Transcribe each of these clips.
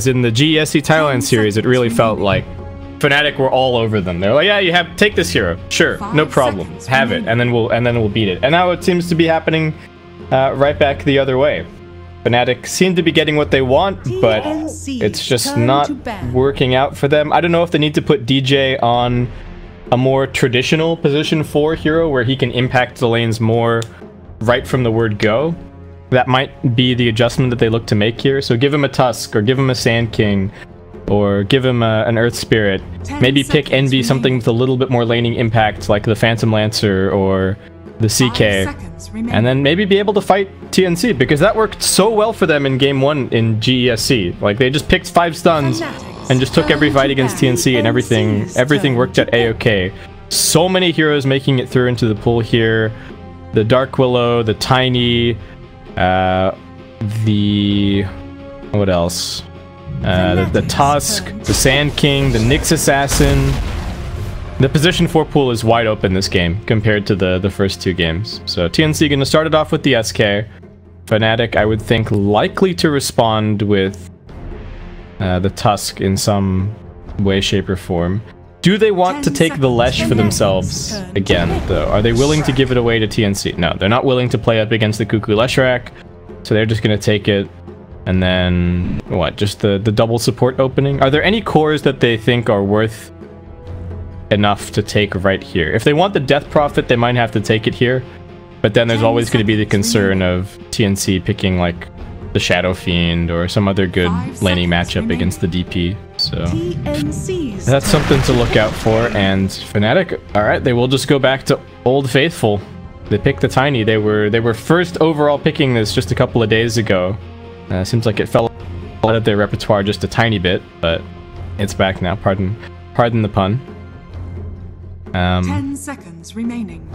in the GESC Thailand series, it really felt like Fnatic were all over them. They're like, yeah, take this hero, sure, no problem, have it, and then we'll beat it. And now it seems to be happening right back the other way. Fnatic seem to be getting what they want, but it's just not working out for them. I don't know if they need to put DJ on a more traditional position 4 hero where he can impact the lanes more right from the word go. That might be the adjustment that they look to make here. So give him a Tusk, or give him a Sand King, or give him an Earth Spirit. Maybe pick Envy, something with a little bit more laning impact, like the Phantom Lancer or the CK, and then maybe be able to fight TNC, because that worked so well for them in game 1 in GESC. Like, they just picked 5 stuns and just took every fight against TNC, and everything worked at A-OK. So many heroes making it through into the pool here. The Dark Willow, the Tiny, what else? The Tusk, the Sand King, the Nyx Assassin. The position 4 pool is wide open this game compared to the first 2 games. So TNC going to start it off with the SK. Fnatic, I would think, likely to respond with the Tusk in some way, shape, or form. Do they want to take the Lesh for themselves again, though? Are they willing to give it away to TNC? No, they're not willing to play up against the Cuckoo Leshrac, so they're just going to take it. And then, what, just the double support opening? Are there any cores that they think are worth enough to take right here? If they want the Death Prophet, they might have to take it here. But then there's always going to be the concern of TNC picking, like, the Shadow Fiend or some other good laning matchup against the DP. So that's something to look out for. And Fnatic, alright, they will just go back to Old Faithful. They picked the Tiny. They were first overall picking this just a couple of days ago. Seems like it fell out of their repertoire just a tiny bit, but it's back now. Pardon the pun. 10 seconds remaining.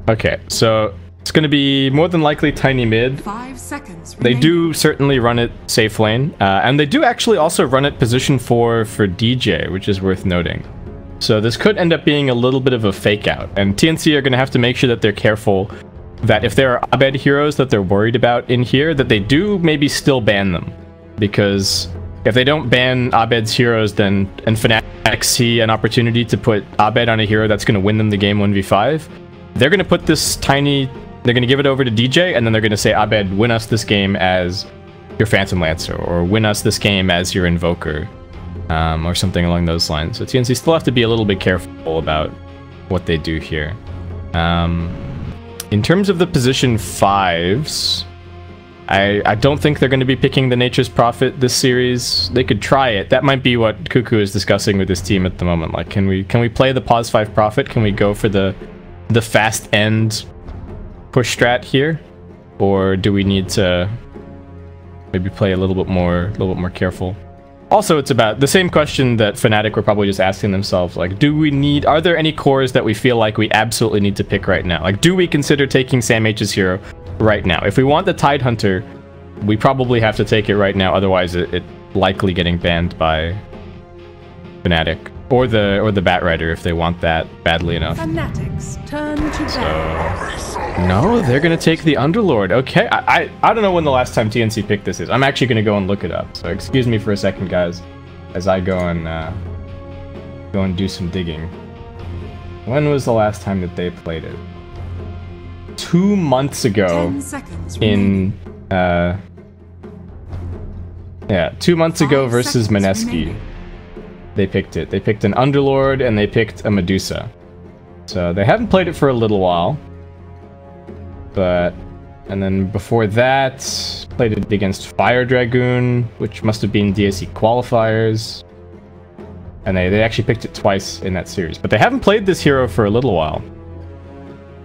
Okay, so it's going to be more than likely Tiny mid. 5 seconds They remaining. do certainly run it safe lane, and they do actually also run it position 4 for DJ, which is worth noting. So this could end up being a little bit of a fake out, and TNC are going to have to make sure that they're careful that if there are Abed heroes that they're worried about in here, that they do maybe still ban them. Because if they don't ban Abed's heroes, then and Fnatic see an opportunity to put Abed on a hero that's going to win them the game 1v5, they're going to put this Tiny, they're going to give it over to DJ, and then they're going to say, Abed, win us this game as your Phantom Lancer, or win us this game as your Invoker, or something along those lines. So TNC still have to be a little bit careful about what they do here. In terms of the position 5s, I don't think they're going to be picking the Nature's Prophet this series. They could try it. That might be what Cuckoo is discussing with his team at the moment. Like, can we play the Pause 5 Prophet? Can we go for the fast end push strat here, or do we need to maybe play a little bit more careful? Also, it's about the same question that Fnatic were probably just asking themselves, like, are there any cores that we feel like we absolutely need to pick right now? Like, do we consider taking Sam H's hero right now? If we want the Tidehunter, we probably have to take it right now, otherwise it likely getting banned by Fnatic. Or the Batrider if they want that badly enough. Fnatic's turn to bat. No, they're gonna take the Underlord. Okay, I don't know when the last time TNC picked this is. I'm actually gonna go and look it up. So excuse me for a second, guys, as I go and do some digging. When was the last time that they played it? 2 months ago. 10 seconds In yeah, 2 months ago versus Mineski. They picked it. They picked an Underlord and they picked a Medusa. So they haven't played it for a little while. And then before that, played it against Fire Dragoon, which must have been DSC Qualifiers. And they actually picked it twice in that series. But they haven't played this hero for a little while.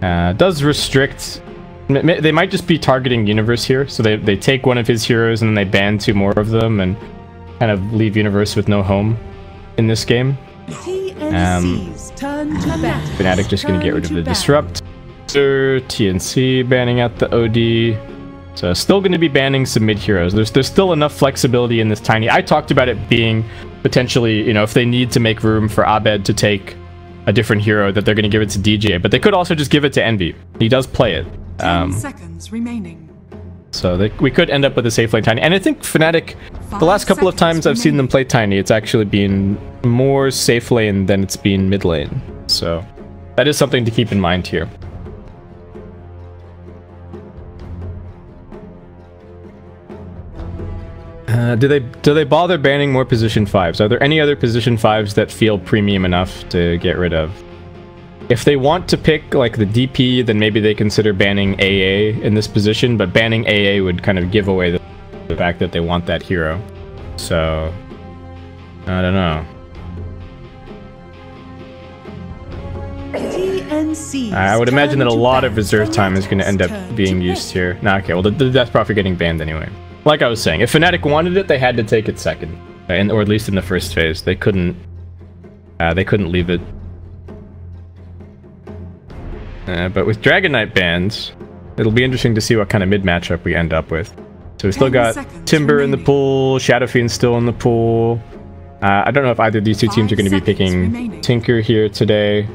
Does restrict... They might just be targeting Universe here. So they take one of his heroes and then they ban 2 more of them and kind of leave Universe with no home in this game. TNC's turn to bat. Fnatic just going to get rid of the Disrupt. TNC banning out the OD. So still going to be banning some mid heroes. There's still enough flexibility in this Tiny. I talked about it being potentially, you know, if they need to make room for Abed to take a different hero, that they're going to give it to DJ. But they could also just give it to Envy. He does play it. 10 seconds remaining. So we could end up with a safe lane Tiny. And I think Fnatic the last couple of times I've seen them play Tiny, it's actually been more safe lane than it's been mid lane. So that is something to keep in mind here. Do they bother banning more position 5s? Are there any other position 5s that feel premium enough to get rid of? If they want to pick like the DP, then maybe they consider banning AA in this position, but banning AA would kind of give away the fact that they want that hero. So I don't know. TNC. I would imagine that a lot of reserve time is going to end up being used here. Nah, okay, well the Death Prophet getting banned anyway. Like I was saying, if Fnatic wanted it, they had to take it second, right? Or at least in the first phase. They couldn't leave it. But with Dragon Knight bans, it'll be interesting to see what kind of mid matchup we end up with. So we still got Timber in the pool, Shadow Fiend's still in the pool. I don't know if either of these two teams are going to be picking Tinker here today.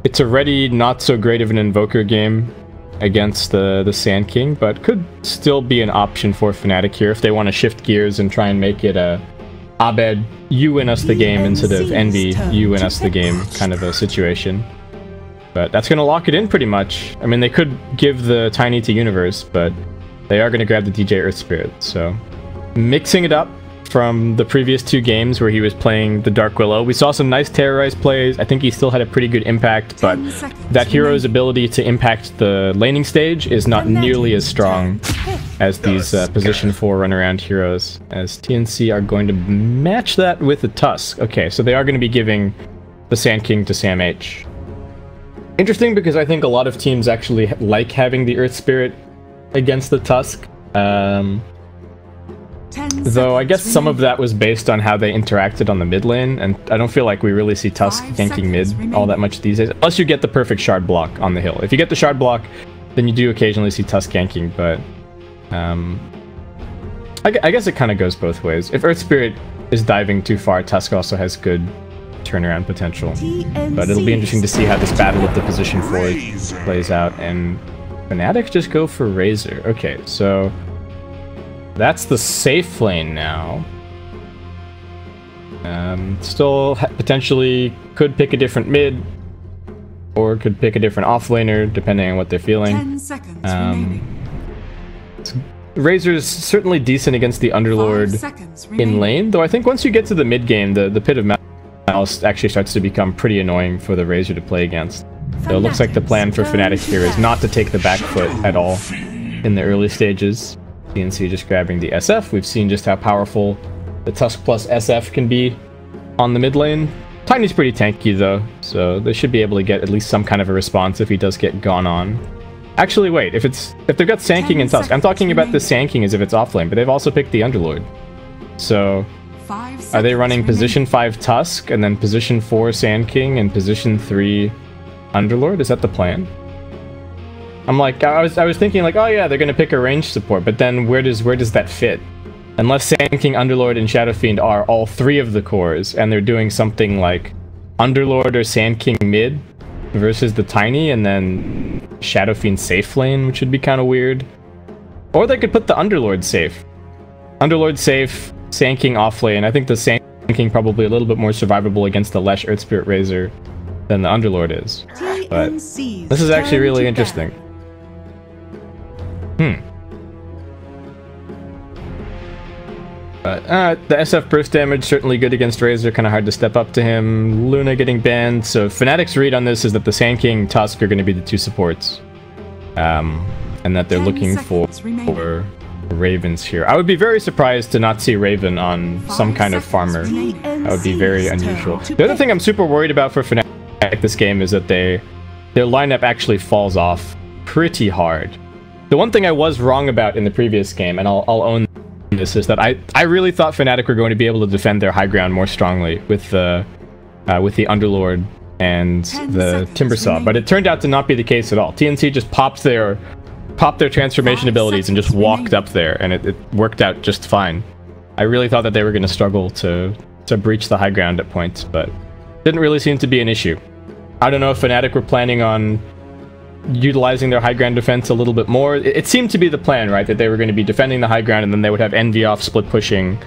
It's already not so great of an Invoker game against the Sand King, but could still be an option for Fnatic here if they want to shift gears and try and make it a Abed, you win us the game instead of Envy, you win us the game kind of a situation. But that's going to lock it in pretty much. I mean, they could give the Tiny to Universe, but they are going to grab the DJ Earth Spirit. So mixing it up from the previous two games where he was playing the Dark Willow. We saw some nice Terrorize plays. I think he still had a pretty good impact, but that hero's ability to impact the laning stage is not nearly as strong as these position 4 runaround heroes, as TNC are going to match that with the Tusk. Okay, so they are going to be giving the Sand King to Sam H. Interesting, because I think a lot of teams actually like having the Earth Spirit against the Tusk. Though I guess some of that was based on how they interacted on the mid lane, and I don't feel like we really see Tusk ganking mid all that much these days, unless you get the perfect shard block on the hill. If you get the shard block, then you do occasionally see Tusk ganking, but I guess it kind of goes both ways. If Earth Spirit is diving too far, Tusk also has good turnaround potential. But it'll be interesting to see how this battle of the position 4 plays out, and Fnatic just go for Razor. Okay, so that's the safe lane now. Still potentially could pick a different mid, or could pick a different offlaner, depending on what they're feeling. 10 seconds remaining. Razor's certainly decent against the Underlord in lane, though I think once you get to the mid game, the Pit of Malice actually starts to become pretty annoying for the Razor to play against. So it looks like the plan for Fnatic here is not to take the back foot at all in the early stages. TNC just grabbing the SF. We've seen just how powerful the Tusk plus SF can be on the mid lane. Tiny's pretty tanky though, so they should be able to get at least some kind of a response if he does get gone on. Actually, wait, if they've got Sand King and Tusk, I'm talking about the Sand King as if it's offlane, but they've also picked the Underlord. So are they running position 5 Tusk and then position 4 Sand King and position 3 Underlord? Is that the plan? I'm like, I was thinking like, oh yeah, they're gonna pick a range support, but then where does that fit? Unless Sand King, Underlord, and Shadow Fiend are all 3 of the cores, and they're doing something like Underlord or Sand King mid versus the Tiny, and then Shadow Fiend safe lane, which would be kind of weird. Or they could put the Underlord safe. Underlord safe, Sand King off lane. I think the Sand King probably a little bit more survivable against the Lesh Earth Spirit Razor than the Underlord is. But this is actually really interesting. But the SF burst damage certainly good against Razor, kind of hard to step up to him. Luna getting banned, so Fnatic's read on this is that the Sand King, Tusk are going to be the 2 supports. And that they're looking for Ravens here. I would be very surprised to not see Raven on some kind of farmer. That would be very unusual. The other thing I'm super worried about for Fnatic this game is that their lineup actually falls off pretty hard. The one thing I was wrong about in the previous game, and I'll own this, is that I really thought Fnatic were going to be able to defend their high ground more strongly with the Underlord and the Timbersaw, but it turned out to not be the case at all. TNC just popped their transformation abilities and just walked up there, and it worked out just fine. I really thought that they were going to struggle to breach the high ground at points, but didn't really seem to be an issue. I don't know if Fnatic were planning on utilizing their high ground defense a little bit more. It seemed to be the plan, right? That they were going to be defending the high ground and then they would have Envy off split pushing.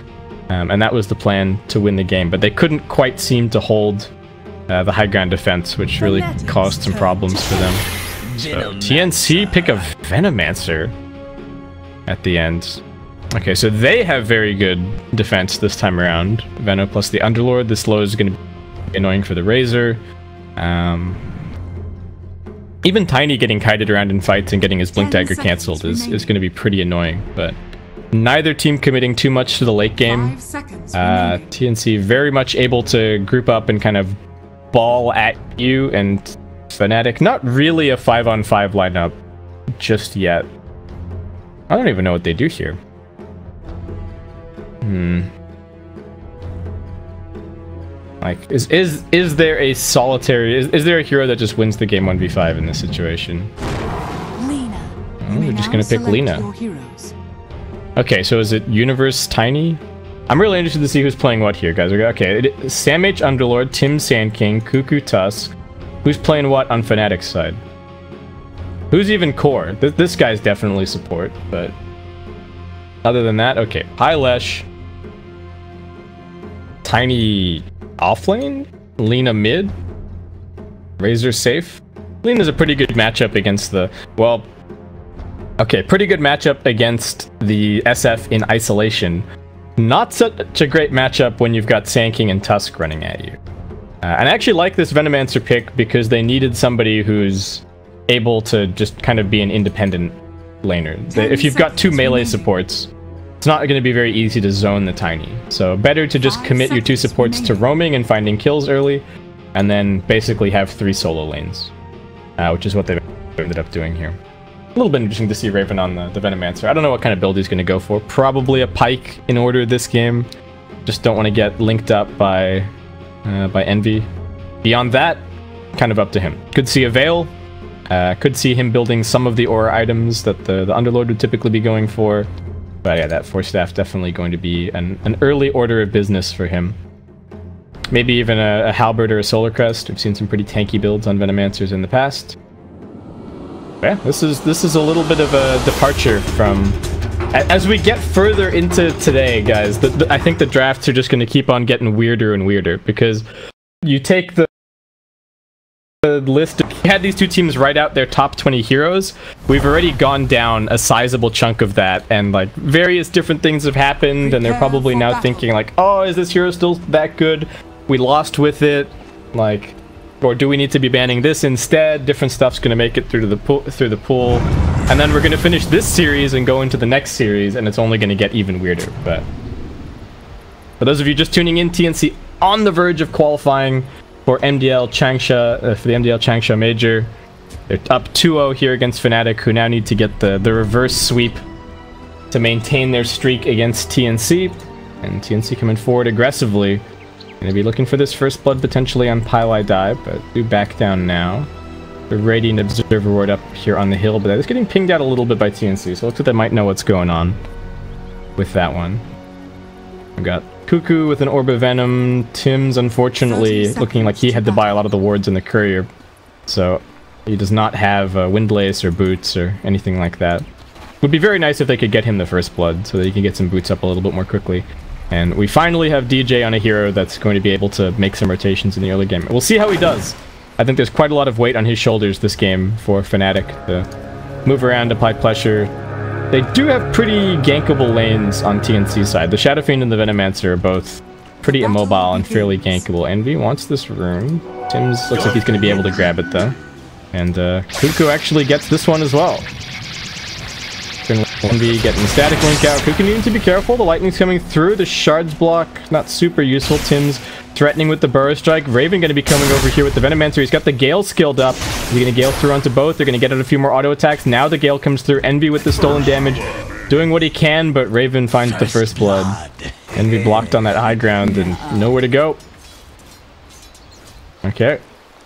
And that was the plan to win the game. But they couldn't quite seem to hold the high ground defense, which really caused some problems for them. So TNC pick a Venomancer at the end. Okay, so they have very good defense this time around. Veno plus the Underlord. This low is going to be annoying for the Razor. Even Tiny getting kited around in fights and getting his Blink Dagger cancelled is going to be pretty annoying. But neither team committing too much to the late game. TNC very much able to group up and kind of ball at you, and Fnatic not really a 5-on-5 lineup just yet. I don't even know what they do here. Like, is there a solitary... Is there a hero that just wins the game 1v5 in this situation? Oh, they're just gonna pick Lina. Okay, so is it Universe Tiny? I'm really interested to see who's playing what here, guys. Okay, Sam H Underlord, Tim Sandking, Cuckoo Tusk. Who's playing what on Fnatic's side? Who's even core? This guy's definitely support, but... Other than that, okay. Pylesh. Tiny offlane? Lina mid? Razor safe? Lina's a pretty good matchup against the... Well... Okay, pretty good matchup against the SF in isolation. Not such a great matchup when you've got Sandking and Tusk running at you. And I actually like this Venomancer pick because they needed somebody who's able to just kind of be an independent laner. If you've got two melee supports, it's not going to be very easy to zone the Tiny. So better to just commit your two supports to roaming and finding kills early, and then basically have 3 solo lanes, which is what they've ended up doing here. A little bit interesting to see Raven on the Venomancer. I don't know what kind of build he's going to go for. Probably a Pike in order this game. Just don't want to get linked up by Envy. Beyond that, kind of up to him. Could see a Veil. Could see him building some of the aura items that the Underlord would typically be going for. But yeah, that Force Staff definitely going to be an early order of business for him. Maybe even a Halberd or a Solar Crest. We've seen some pretty tanky builds on Venomancers in the past. Yeah, this is a little bit of a departure from... As we get further into today, guys, I think the drafts are just going to keep on getting weirder and weirder, because you take the list... We had these two teams write out their top 20 heroes. We've already gone down a sizable chunk of that, and like various different things have happened, and they're probably now thinking like, oh, is this hero still that good? We lost with it, like... Or do we need to be banning this instead? Different stuff's going to make it through the pool. And then we're going to finish this series and go into the next series, and it's only going to get even weirder. But for those of you just tuning in, TNC on the verge of qualifying for MDL Changsha, for the MDL Changsha Major. They're up 2-0 here against Fnatic, who now need to get the reverse sweep to maintain their streak against TNC. And TNC coming forward aggressively. Gonna be looking for this first blood potentially on Pylai Die, but do back down now. The Radiant Observer Ward up here on the hill, but that is getting pinged out a little bit by TNC, so looks like they might know what's going on with that one. We've got Cuckoo with an Orb of Venom. Tim's unfortunately looking like he had to buy a lot of the wards in the Courier, so he does not have Windlace or Boots or anything like that. Would be very nice if they could get him the first blood, so that he can get some boots up a little bit more quickly. And we finally have DJ on a hero that's going to be able to make some rotations in the early game. We'll see how he does. I think there's quite a lot of weight on his shoulders this game for Fnatic to move around, apply pressure. They do have pretty gankable lanes on TNC's side. The Shadow Fiend and the Venomancer are both pretty immobile and fairly gankable. Envy wants this rune. Tim's looks like he's going to be able to grab it though. And Cuckoo actually gets this one as well. Envy getting static link out. Cuckoo needing to be careful. The lightning's coming through. The shards block, not super useful. Tim's threatening with the Burrow Strike. Raven going to be coming over here with the Venomancer. He's got the Gale skilled up. He's going to Gale through onto both. They're going to get out a few more auto attacks. Now the Gale comes through. Envy with the stolen damage. Doing what he can, but Raven finds the first blood. Envy blocked on that high ground and nowhere to go. Okay.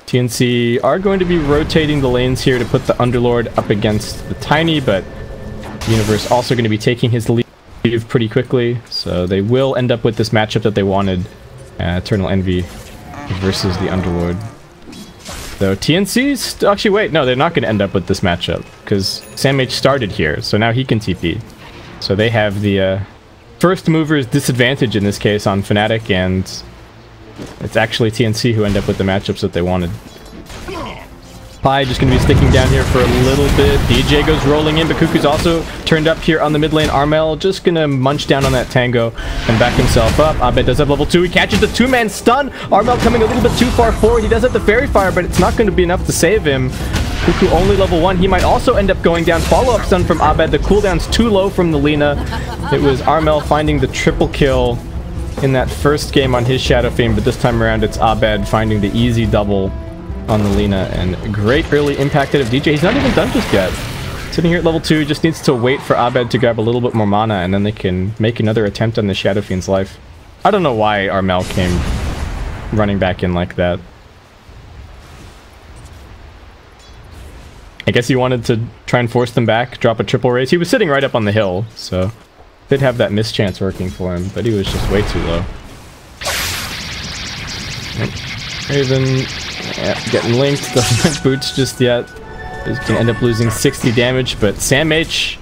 TNC are going to be rotating the lanes here to put the Underlord up against the Tiny, but Universe also going to be taking his lead pretty quickly, so they will end up with this matchup that they wanted. Eternal Envy versus the Underlord. So TNC's... Actually, wait. No, they're not going to end up with this matchup. Because SamH started here. So now he can TP. So they have the first mover's disadvantage in this case on Fnatic. And it's actually TNC who end up with the matchups that they wanted. Pi just going to be sticking down here for a little bit. DJ goes rolling in, but Cuckoo's also turned up here on the mid lane. Armel just going to munch down on that Tango and back himself up. Abed does have level 2. He catches the 2-man stun. Armel coming a little bit too far forward. He does have the Fairy Fire, but it's not going to be enough to save him. Cuckoo only level 1. He might also end up going down. Follow-up stun from Abed. The cooldown's too low from the Lina. It was Armel finding the triple kill in that first game on his Shadow Fiend, but this time around it's Abed finding the easy double on the Lina, and great early impact out of DJ. He's not even done just yet. Sitting here at level 2, just needs to wait for Abed to grab a little bit more mana, and then they can make another attempt on the Shadow Fiend's life. I don't know why Armel came running back in like that. I guess he wanted to try and force them back, drop a triple raise. He was sitting right up on the hill, so did have that mischance working for him, but he was just way too low. Raven, yeah, getting linked, doesn't have boots just yet. He's gonna end up losing 60 damage, but SamH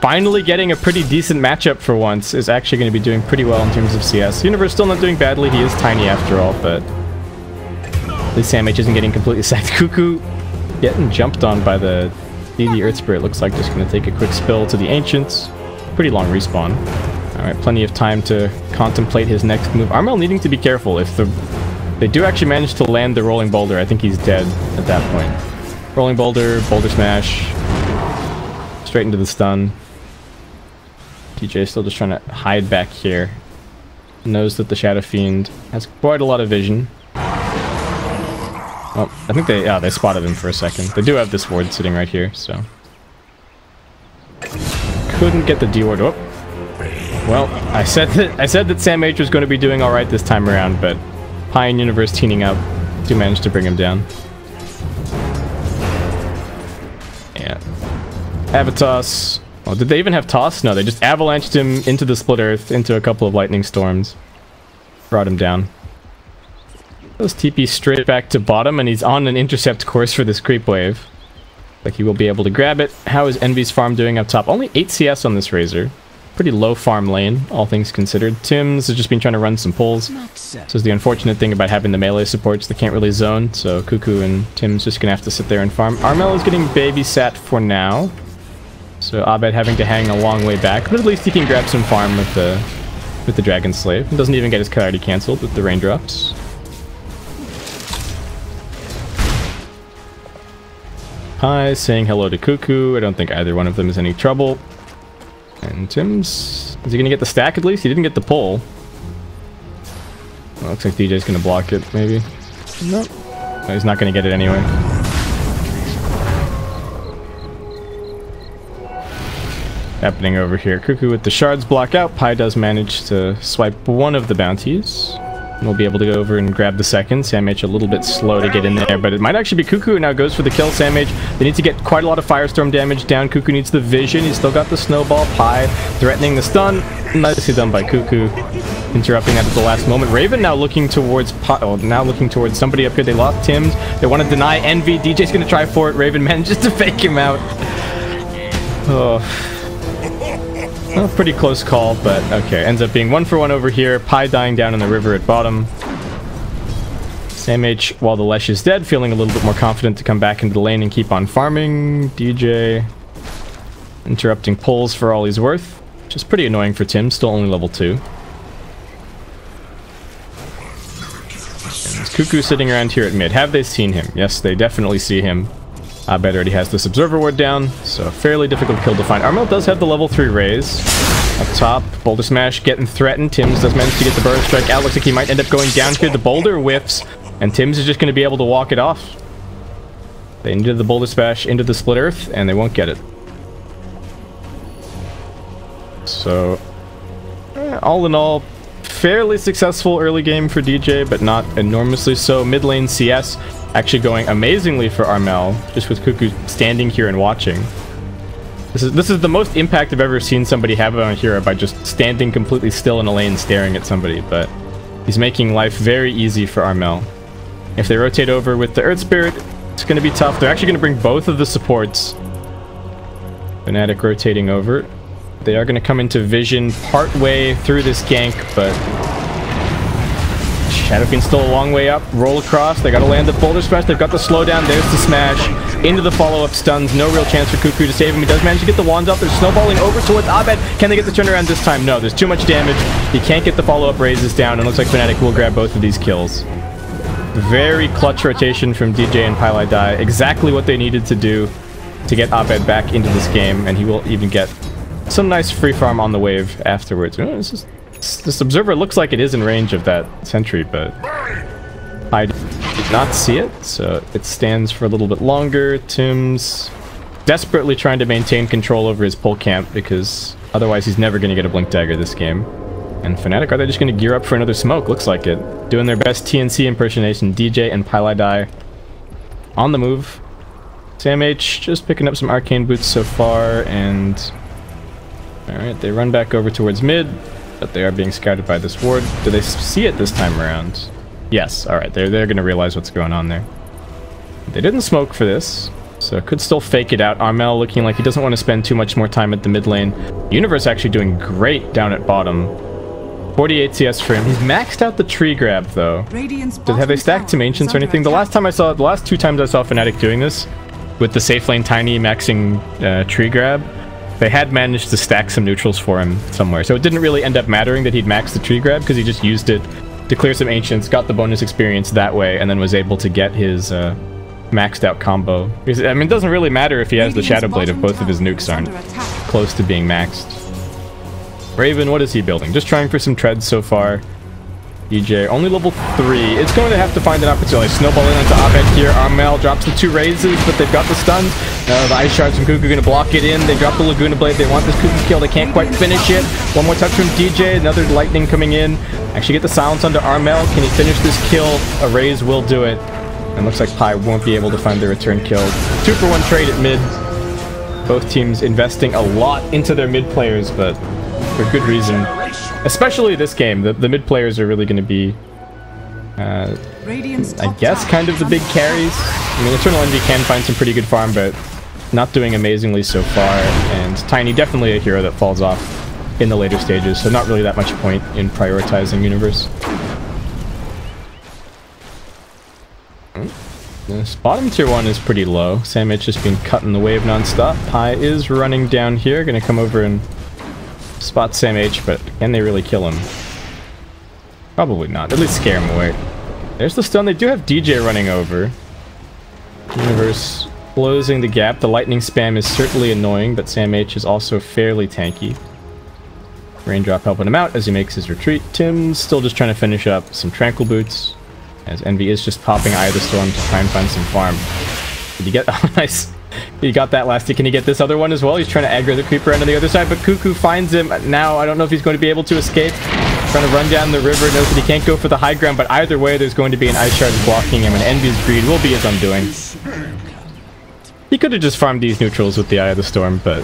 finally getting a pretty decent matchup for once, is actually going to be doing pretty well in terms of CS. Universe still not doing badly, he is tiny after all, but at least SamH isn't getting completely sacked. Cuckoo getting jumped on by the DD Earth Spirit, looks like just going to take a quick spill to the Ancients. Pretty long respawn. Alright, plenty of time to contemplate his next move. Armel needing to be careful. If they do actually manage to land the Rolling Boulder, I think he's dead at that point. Rolling Boulder, Boulder Smash, straight into the stun. DJ still just trying to hide back here. Knows that the Shadow Fiend has quite a lot of vision. Oh, I think they spotted him for a second. They do have this ward sitting right here, so couldn't get the D ward. Oh, well, I said that SamH was going to be doing all right this time around, but Pi and Universe teaming up to manage to bring him down. Yeah. Avatos. Oh, did they even have toss? No, they just avalanched him into the Split Earth, into a couple of lightning storms. Brought him down. Goes TP straight back to bottom, and he's on an intercept course for this creep wave. Like he will be able to grab it. How is Envy's farm doing up top? Only 8 CS on this Razor. Pretty low farm lane, all things considered. Tim's has just been trying to run some pulls. So is the unfortunate thing about having the melee supports that can't really zone. So Cuckoo and Tim's just gonna have to sit there and farm. Armel is getting babysat for now. So Abed having to hang a long way back, but at least he can grab some farm with the Dragon Slave. He doesn't even get his clarity cancelled with the raindrops. Hi, saying hello to Cuckoo. I don't think either one of them is any trouble. And Tim's... is he going to get the stack at least? He didn't get the pull. Well, looks like DJ's going to block it, maybe. Nope. No, he's not going to get it anyway. Happening over here. Cuckoo with the shards block out. Pi does manage to swipe one of the bounties. And we'll be able to go over and grab the second. SamH a little bit slow to get in there, but it might actually be Cuckoo who now goes for the kill. SamH, they need to get quite a lot of Firestorm damage down. Cuckoo needs the vision. He's still got the snowball. Pi threatening the stun. Nicely done by Cuckoo. Interrupting that at the last moment. Raven now looking towards somebody up here. They lost Tim's. They want to deny Envy. DJ's going to try for it. Raven manages to fake him out. Oh. Well, pretty close call, but okay. Ends up being 1-for-1 over here. Pi dying down in the river at bottom. SamH, while the Lesh is dead, feeling a little bit more confident to come back into the lane and keep on farming. DJ interrupting pulls for all he's worth, which is pretty annoying for Tim, still only level 2. And Cuckoo sitting around here at mid. Have they seen him? Yes, they definitely see him. Abed already has this Observer Ward down, so fairly difficult kill to find. Armel does have the level 3 raise. Up top, Boulder Smash getting threatened. Tim's does manage to get the Burrow Strike out. Looks like he might end up going down here. The Boulder whiffs, and Tim's is just going to be able to walk it off. They needed the Boulder Smash into the Split Earth, and they won't get it. So, all in all, fairly successful early game for DJ, but not enormously so. Mid lane CS actually going amazingly for Armel, just with Cuckoo standing here and watching. This is the most impact I've ever seen somebody have on a hero, by just standing completely still in a lane staring at somebody, but he's making life very easy for Armel. If they rotate over with the Earth Spirit, it's going to be tough. They're actually going to bring both of the supports. Fnatic rotating over. They are going to come into vision partway through this gank, but Shadow Fiend's still a long way up. Roll across. They got to land the Boulder Smash. They've got the slowdown. There's the smash. Into the follow-up stuns. No real chance for Cuckoo to save him. He does manage to get the wands up. They're snowballing over towards Abed. Can they get the turnaround this time? No, there's too much damage. He can't get the follow-up raises down, and looks like Fnatic will grab both of these kills. Very clutch rotation from DJ and Pylai. Exactly what they needed to do to get Abed back into this game, and he will even get some nice free farm on the wave afterwards. This observer looks like it is in range of that sentry, but I did not see it, so it stands for a little bit longer. Tim's desperately trying to maintain control over his pull camp, because otherwise he's never going to get a blink dagger this game. And Fnatic, are they just going to gear up for another smoke? Looks like it. Doing their best TNC impersonation. DJ and Pylai on the move. Sam H just picking up some arcane boots so far, and alright, they run back over towards mid, but they are being scouted by this ward. Do they see it this time around? Yes, alright, they're going to realize what's going on there. They didn't smoke for this, so could still fake it out. Armel looking like he doesn't want to spend too much more time at the mid lane. Universe actually doing great down at bottom. 48 CS for him. He's maxed out the tree grab though. Have they stacked some ancients or anything? The last two times I saw Fnatic doing this, with the safe lane Tiny maxing tree grab, they had managed to stack some neutrals for him somewhere. So it didn't really end up mattering that he'd maxed the tree grab, because he just used it to clear some ancients, got the bonus experience that way, and then was able to get his maxed out combo. Because, I mean, it doesn't really matter if he has the Shadow Blade if both of his nukes aren't close to being maxed. Raven, what is he building? Just trying for some treads so far. DJ, only level 3. It's going to have to find an opportunity. Snowballing onto Abed here. Armel drops the 2 raises, but they've got the stuns. The Ice Shards from Cuckoo going to block it in. They drop the Laguna Blade. They want this Cuckoo kill. They can't quite finish it. One more touch from DJ. Another lightning coming in. Actually get the silence onto Armel. Can he finish this kill? A raise will do it. And looks like Pi won't be able to find the return kill. 2-for-1 trade at mid. Both teams investing a lot into their mid players, but for good reason. Especially this game, the mid players are really going to be, I guess, kind of the big carries. I mean, Eternal Envy can find some pretty good farm, but not doing amazingly so far. And Tiny, definitely a hero that falls off in the later stages, so not really that much point in prioritizing Universe. This bottom tier 1 is pretty low. Sam H just been cutting the wave non-stop. Pi is running down here, going to come over and spot Sam H, but can they really kill him? Probably not. At least scare him away. There's the stun. They do have DJ running over. Universe closing the gap. The lightning spam is certainly annoying, but Sam H is also fairly tanky. Raindrop helping him out as he makes his retreat. Tim's still just trying to finish up some Tranquil Boots, as Envy is just popping Eye of the Storm to try and find some farm. Did he get... Oh, nice. He got that last hit. Can he get this other one as well? He's trying to aggro the creeper on the other side, but Cuckoo finds him. Now, I don't know if he's going to be able to escape. Trying to run down the river. Knows that he can't go for the high ground, but either way, there's going to be an Ice Shard blocking him, and Envy's greed will be his undoing. He could have just farmed these neutrals with the Eye of the Storm, but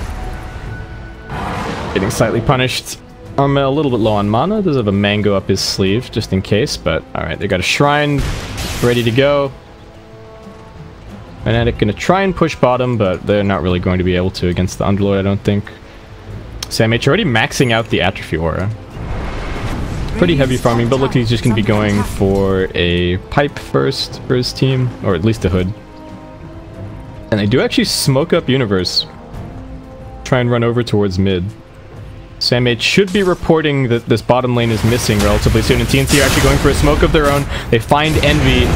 getting slightly punished. I'm a little bit low on mana. Does have a mango up his sleeve, just in case, but alright, they got a shrine ready to go. Fnatic gonna try and push bottom, but they're not really going to be able to against the Underlord, I don't think. Sam H already maxing out the Atrophy Aura. Pretty heavy farming, but look, he's just gonna be going for a pipe first for his team, or at least a hood. And they do actually smoke up Universe. Try and run over towards mid. Sam H should be reporting that this bottom lane is missing relatively soon, and TNC are actually going for a smoke of their own. They find Envy.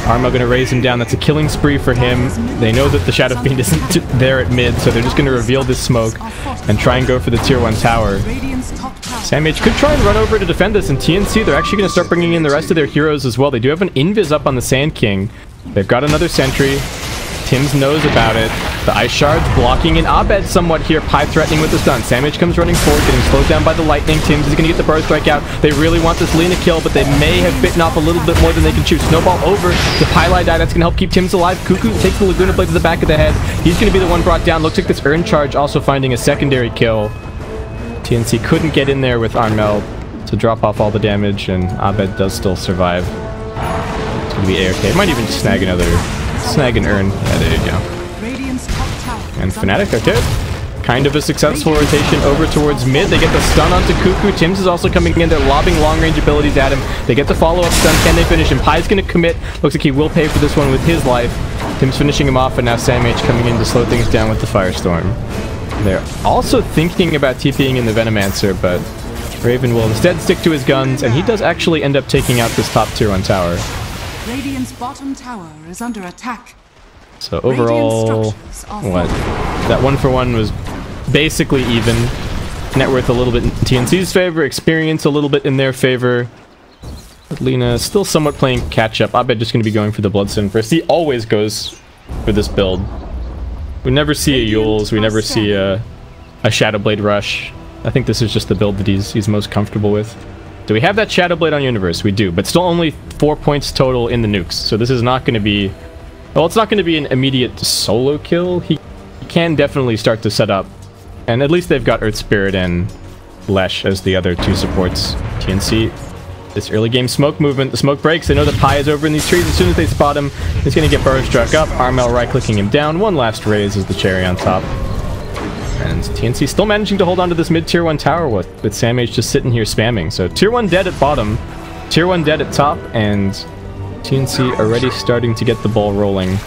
Arma going to raise him down. That's a killing spree for him. They know that the Shadow Fiend isn't there at mid, so they're just going to reveal this smoke and try and go for the tier 1 tower. Sam H could try and run over to defend this, and TNC, they're actually going to start bringing in the rest of their heroes as well. They do have an Invis up on the Sand King. They've got another sentry. Tim's knows about it. The Ice Shard's blocking in Abed somewhat here. Pi threatening with the stun. Sam H comes running forward, getting slowed down by the lightning. Tim's is going to get the burst strike out. They really want this Lina kill, but they may have bitten off a little bit more than they can chew. Snowball over to Pylai. That's going to help keep Tim's alive. Cuckoo takes the Laguna Blade to the back of the head. He's going to be the one brought down. Looks like this Urn Charge also finding a secondary kill. TNC couldn't get in there with Armel to drop off all the damage, and Abed does still survive. gonna be ARK. Might even snag an urn. Yeah, there you go. Radiant's top tower And is under Fnatic, attack. okay. Kind of a successful rotation over towards mid. They get the stun onto Cuckoo. Tim's is also coming in. They're lobbing long-range abilities at him. They get the follow-up stun. Can they finish him? Pai's going to commit. Looks like he will pay for this one with his life. Tim's finishing him off, and now SamH coming in to slow things down with the Firestorm. They're also thinking about TPing in the Venomancer, but Raven will instead stick to his guns, and he does actually end up taking out this top tier 1 tower. Radiant's bottom tower is under attack. So overall, what? That 1-for-1 was basically even. Net worth a little bit in TNC's favor, experience a little bit in their favor. But Lina still somewhat playing catch-up. Abed just going to be going for the Bloodstone first. He always goes for this build. We never see a Yules, we never see a Shadowblade rush. I think this is just the build that he's most comfortable with. Do we have that Shadowblade on Universe? We do, but still only 4 points total in the nukes. So this is not going to be... Well, it's not going to be an immediate solo kill. He can definitely start to set up. And at least they've got Earth Spirit and Lesh as the other 2 supports. TNC, this early game smoke movement. The smoke breaks. They know that Pai is over in these trees. As soon as they spot him, he's going to get burrow struck up. Armel right-clicking him down. One last raise is the cherry on top. And TNC still managing to hold on to this mid-tier 1 tower with SamH just sitting here spamming. So tier 1 dead at bottom, tier 1 dead at top, and TNC already starting to get the ball rolling.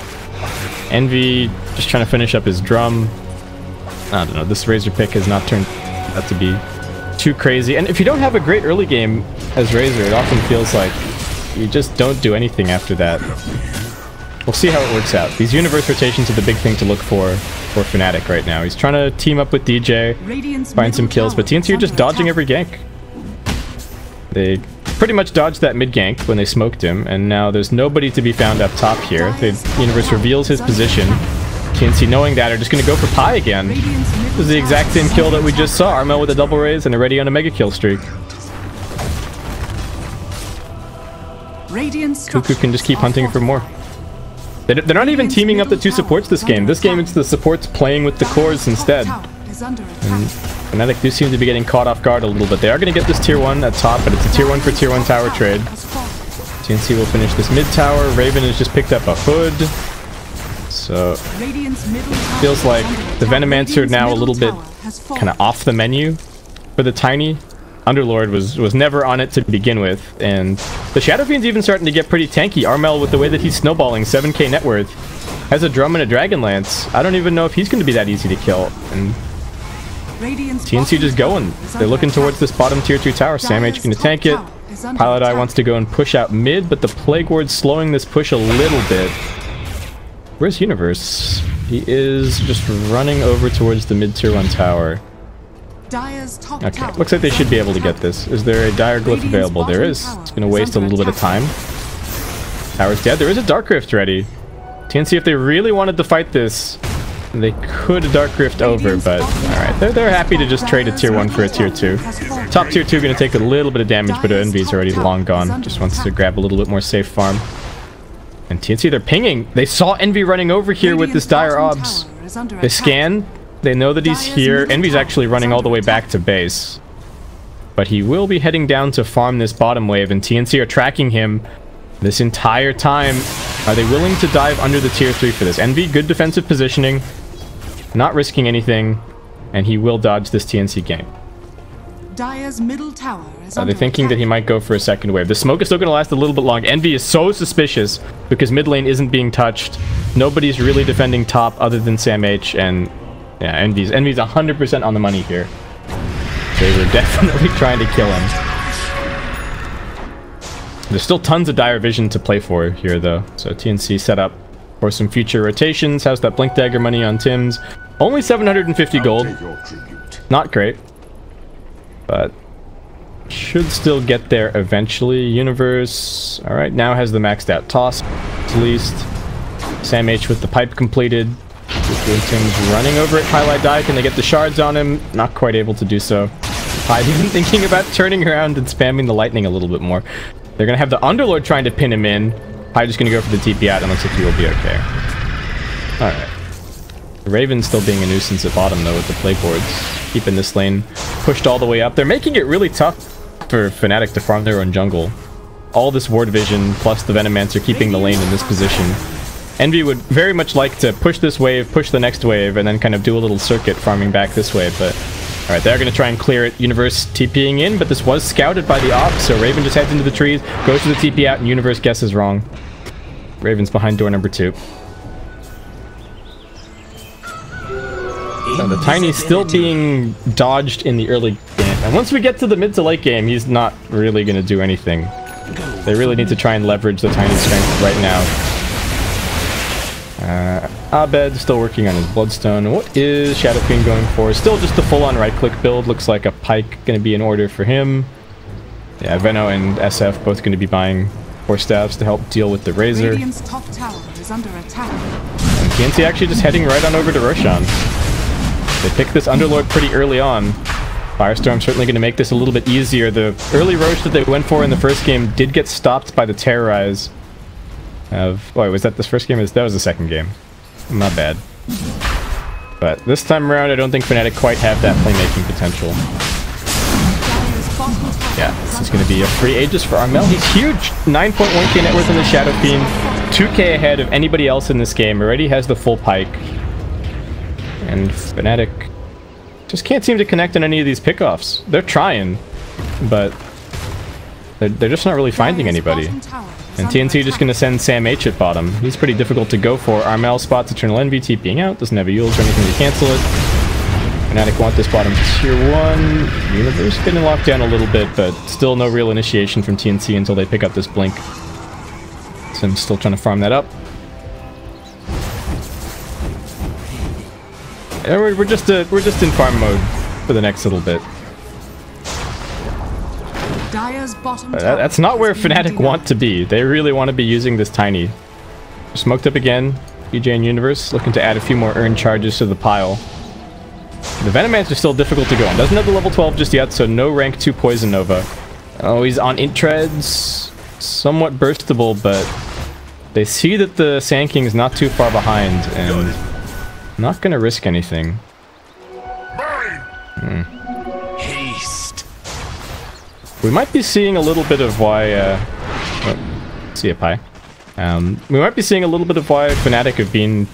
Envy just trying to finish up his drum. I don't know, this Razor pick has not turned out to be too crazy. And if you don't have a great early game as Razor, it often feels like you just don't do anything after that. We'll see how it works out. These universe rotations are the big thing to look for Fnatic right now. He's trying to team up with DJ, find some kills, but TNC are just dodging every gank. They pretty much dodged that mid gank when they smoked him, and now there's nobody to be found up top here. The universe reveals his position. TNC, knowing that, are just going to go for Pai again. This is the exact same kill that we just saw. Armel with a double raise and already on a mega kill streak. Cuckoo can just keep hunting for more. They're not even teaming up the 2 supports this game. This game, it's the supports playing with the cores instead. And Fnatic do seem to be getting caught off guard a little bit. They are going to get this tier 1 at top, but it's a tier 1 for tier 1 tower trade. TNC will finish this mid tower. Raven has just picked up a hood. So, feels like the Venomancer now a little bit kind of off the menu for the Tiny. Underlord was never on it to begin with, and the Shadow Fiend's even starting to get pretty tanky. Armel, with the way that he's snowballing, 7k net worth, has a drum and a Dragonlance. I don't even know if he's going to be that easy to kill. And TNC just going. They're looking towards this bottom tier 2 tower. SamH going to tank it. Pilot Eye wants to go and push out mid, but the Plague Ward's slowing this push a little bit. Where's Universe? He is just running over towards the mid tier 1 tower. Okay, looks like they should be able to get this. Is there a Dire Glyph available? There is. It's going to waste a little bit of time. Tower's dead. There is a Dark Rift ready. TNC, if they really wanted to fight this, they could Dark Rift over, but alright. They're happy to just trade a tier 1 for a tier 2. Top tier 2 going to take a little bit of damage, but Envy's already long gone. Just wants to grab a little bit more safe farm. And TNC, they're pinging. They saw Envy running over here with this Dire Obs. They scan. They know that he's here. Envy's actually running all the way back to base. But he will be heading down to farm this bottom wave, and TNC are tracking him this entire time. Are they willing to dive under the tier 3 for this? Envy, good defensive positioning. Not risking anything. And he will dodge this TNC gank. Dire's middle tower is Are they thinking that he might go for a second wave? The smoke is still going to last a little bit long. Envy is so suspicious because mid lane isn't being touched. Nobody's really defending top other than SamH, and yeah, Envy's 100% on the money here. They were definitely trying to kill him. There's still tons of Dire Vision to play for here, though. So TNC set up for some future rotations. How's that Blink Dagger money on Tim's? Only 750 gold. Not great. But should still get there eventually. Universe, alright, now has the maxed out toss, at least. SamH with the pipe completed. Tim's running over at Highlight Die. Can they get the shards on him? Not quite able to do so. Pipe even thinking about turning around and spamming the lightning a little bit more. They're going to have the Underlord trying to pin him in. Pipe just going to go for the TP out and looks like he will be okay. Alright. Raven's still being a nuisance at bottom, though, with the Plague Boards. Keeping this lane pushed all the way up. They're making it really tough for Fnatic to farm their own jungle. all this ward vision, plus the Venomancer keeping the lane in this position. Envy would very much like to push this wave, push the next wave, and then kind of do a little circuit farming back this way, but... Alright, they're going to try and clear it. Universe TPing in, but this was scouted by the off, so Raven just heads into the trees, goes to the TP out, and Universe guesses wrong. Raven's behind door number 2. So the Tiny's still being dodged in the early game, and once we get to the mid to late game, he's not really going to do anything. They really need to try and leverage the Tiny's strength right now. Abed still working on his Bloodstone. What is Shadow Queen going for? Still just the full-on right-click build. Looks like a Pike going to be in order for him. Yeah, Veno and SF both going to be buying Force Staffs to help deal with the Razor. Radiant's top tower is under attack. And TNC actually just heading right on over to Roshan. They picked this Underlord pretty early on. Firestorm's certainly going to make this a little bit easier. The early Rosh that they went for in the first game did get stopped by the Terrorize of... Wait, was that this first game? That was the second game. Not bad. But this time around, I don't think Fnatic quite have that playmaking potential. Yeah, this is going to be a free Aegis for Armel. He's huge! 9.1k net worth in the Shadow Fiend. 2k ahead of anybody else in this game. Already has the full Pike. And Fnatic just can't seem to connect on any of these pickoffs. They're trying, but they're just not really finding anybody. And TNC just going to send Sam H at bottom. He's pretty difficult to go for. Armel spots Eternal Envy, TPing out. Doesn't have a Eul's or anything to cancel it. Fnatic want this bottom tier 1. Universe getting locked down a little bit, but still no real initiation from TNC until they pick up this Blink. So I'm still trying to farm that up. And we're just in farm mode for the next little bit. That's not where Fnatic want to be. They really want to be using this Tiny. Smoked up again. BJ and Universe looking to add a few more earned charges to the pile. The Venomancer is still difficult to go on. Doesn't have the level 12 just yet, so no rank 2 Poison Nova. Oh, he's on int treads. Somewhat burstable, but they see that the Sand King is not too far behind, and not going to risk anything. We might be seeing a little bit of why, see a pie. We might be seeing a little bit of why Fnatic have been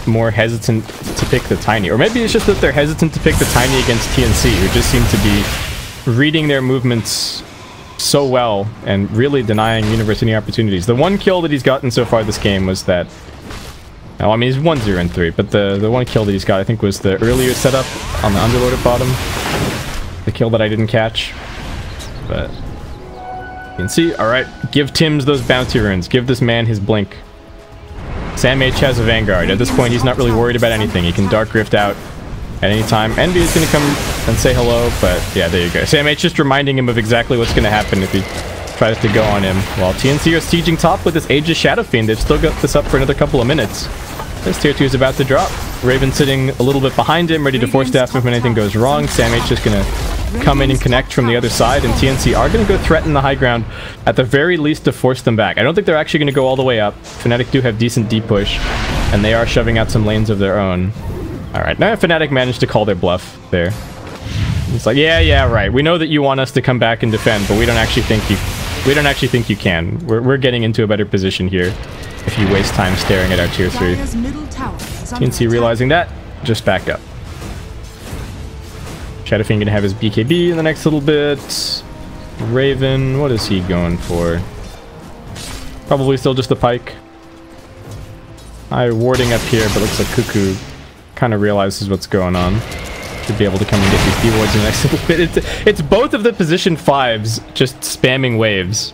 more hesitant to pick the Tiny. Or maybe it's just that they're hesitant to pick the Tiny against TNC, who just seem to be reading their movements so well and really denying Universe any opportunities. The one kill that he's gotten so far this game was that... Oh, I mean, he's 1-0-3, but the one kill that he's got, I think, was the earlier setup on the Underlord at bottom. The kill that I didn't catch. But you can see, alright, give Tims those bounty runes. Give this man his Blink. Sam H has a Vanguard. At this point, he's not really worried about anything. He can Dark Rift out at any time. Envy is going to come and say hello, but yeah, there you go. Sam H just reminding him of exactly what's going to happen if he tries to go on him. While TNC are sieging top with this Aegis Shadow Fiend. They've still got this up for another couple of minutes. This tier 2 is about to drop. Raven sitting a little bit behind him, ready to Force Staff if anything goes wrong. Sam H just going to come in and connect from the other side, and TNC are going to go threaten the high ground at the very least to force them back. I don't think they're actually going to go all the way up. Fnatic do have decent deep push, and they are shoving out some lanes of their own. Alright, now Fnatic managed to call their bluff there. It's like, yeah, right. We know that you want us to come back and defend, but we don't actually think you can. We're getting into a better position here if you waste time staring at our tier 3. TNC realizing that, just back up. Shadowfiend gonna have his BKB in the next little bit. Raven, what is he going for? Probably still just the Pike. Warding up here, but looks like Cuckoo kind of realizes what's going on. Should be able to come and get these D-wards in the next little bit. It's both of the position 5s just spamming waves.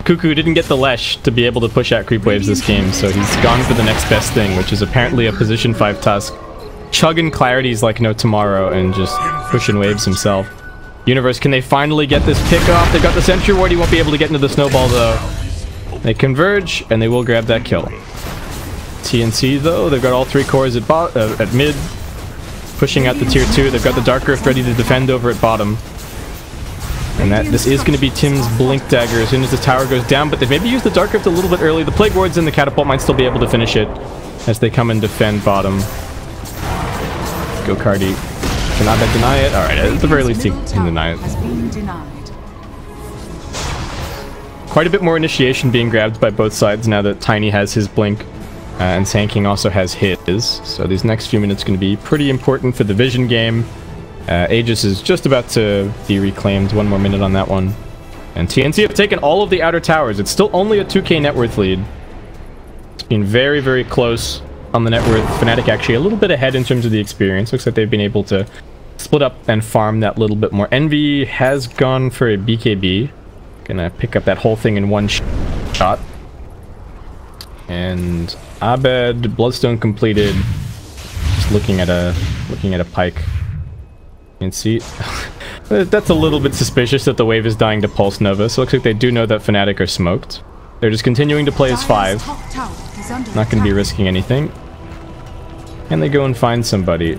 Cuckoo didn't get the Lesh to be able to push out creep waves this game, so he's gone for the next best thing, which is apparently a position 5 Tusk. Chugging clarities like no tomorrow and just pushing waves himself. Universe, can they finally get this pick off? They've got the Sentry Ward. He won't be able to get into the snowball though. They converge and they will grab that kill. TNC though, they've got all 3 cores at mid, pushing out the tier 2. They've got the Dark Rift ready to defend over at bottom. And this is going to be Tim's Blink Dagger as soon as the tower goes down, but they've maybe used the Dark Rift a little bit early. The Plague Wards and the Catapult might still be able to finish it as they come and defend bottom. Go Cardi. Cannot deny it? Alright, at the very least he can deny it. quite a bit more initiation being grabbed by both sides now that Tiny has his blink. And Sand also has his. So these next few minutes going to be pretty important for the vision game. Aegis is just about to be reclaimed. 1 more minute on that one. And TNC have taken all of the outer towers. It's still only a 2k net worth lead. It's been very, very close on the net worth. Fnatic actually a little bit ahead in terms of the experience. Looks like they've been able to split up and farm that little bit more. Envy has gone for a BKB. Gonna pick up that whole thing in one shot. And Abed, Bloodstone completed. Just looking at a pike. You can see that's a little bit suspicious that the wave is dying to Pulse Nova. So it looks like they do know that Fnatic are smoked. They're just continuing to play as 5. Not going to be risking anything. And they go and find somebody.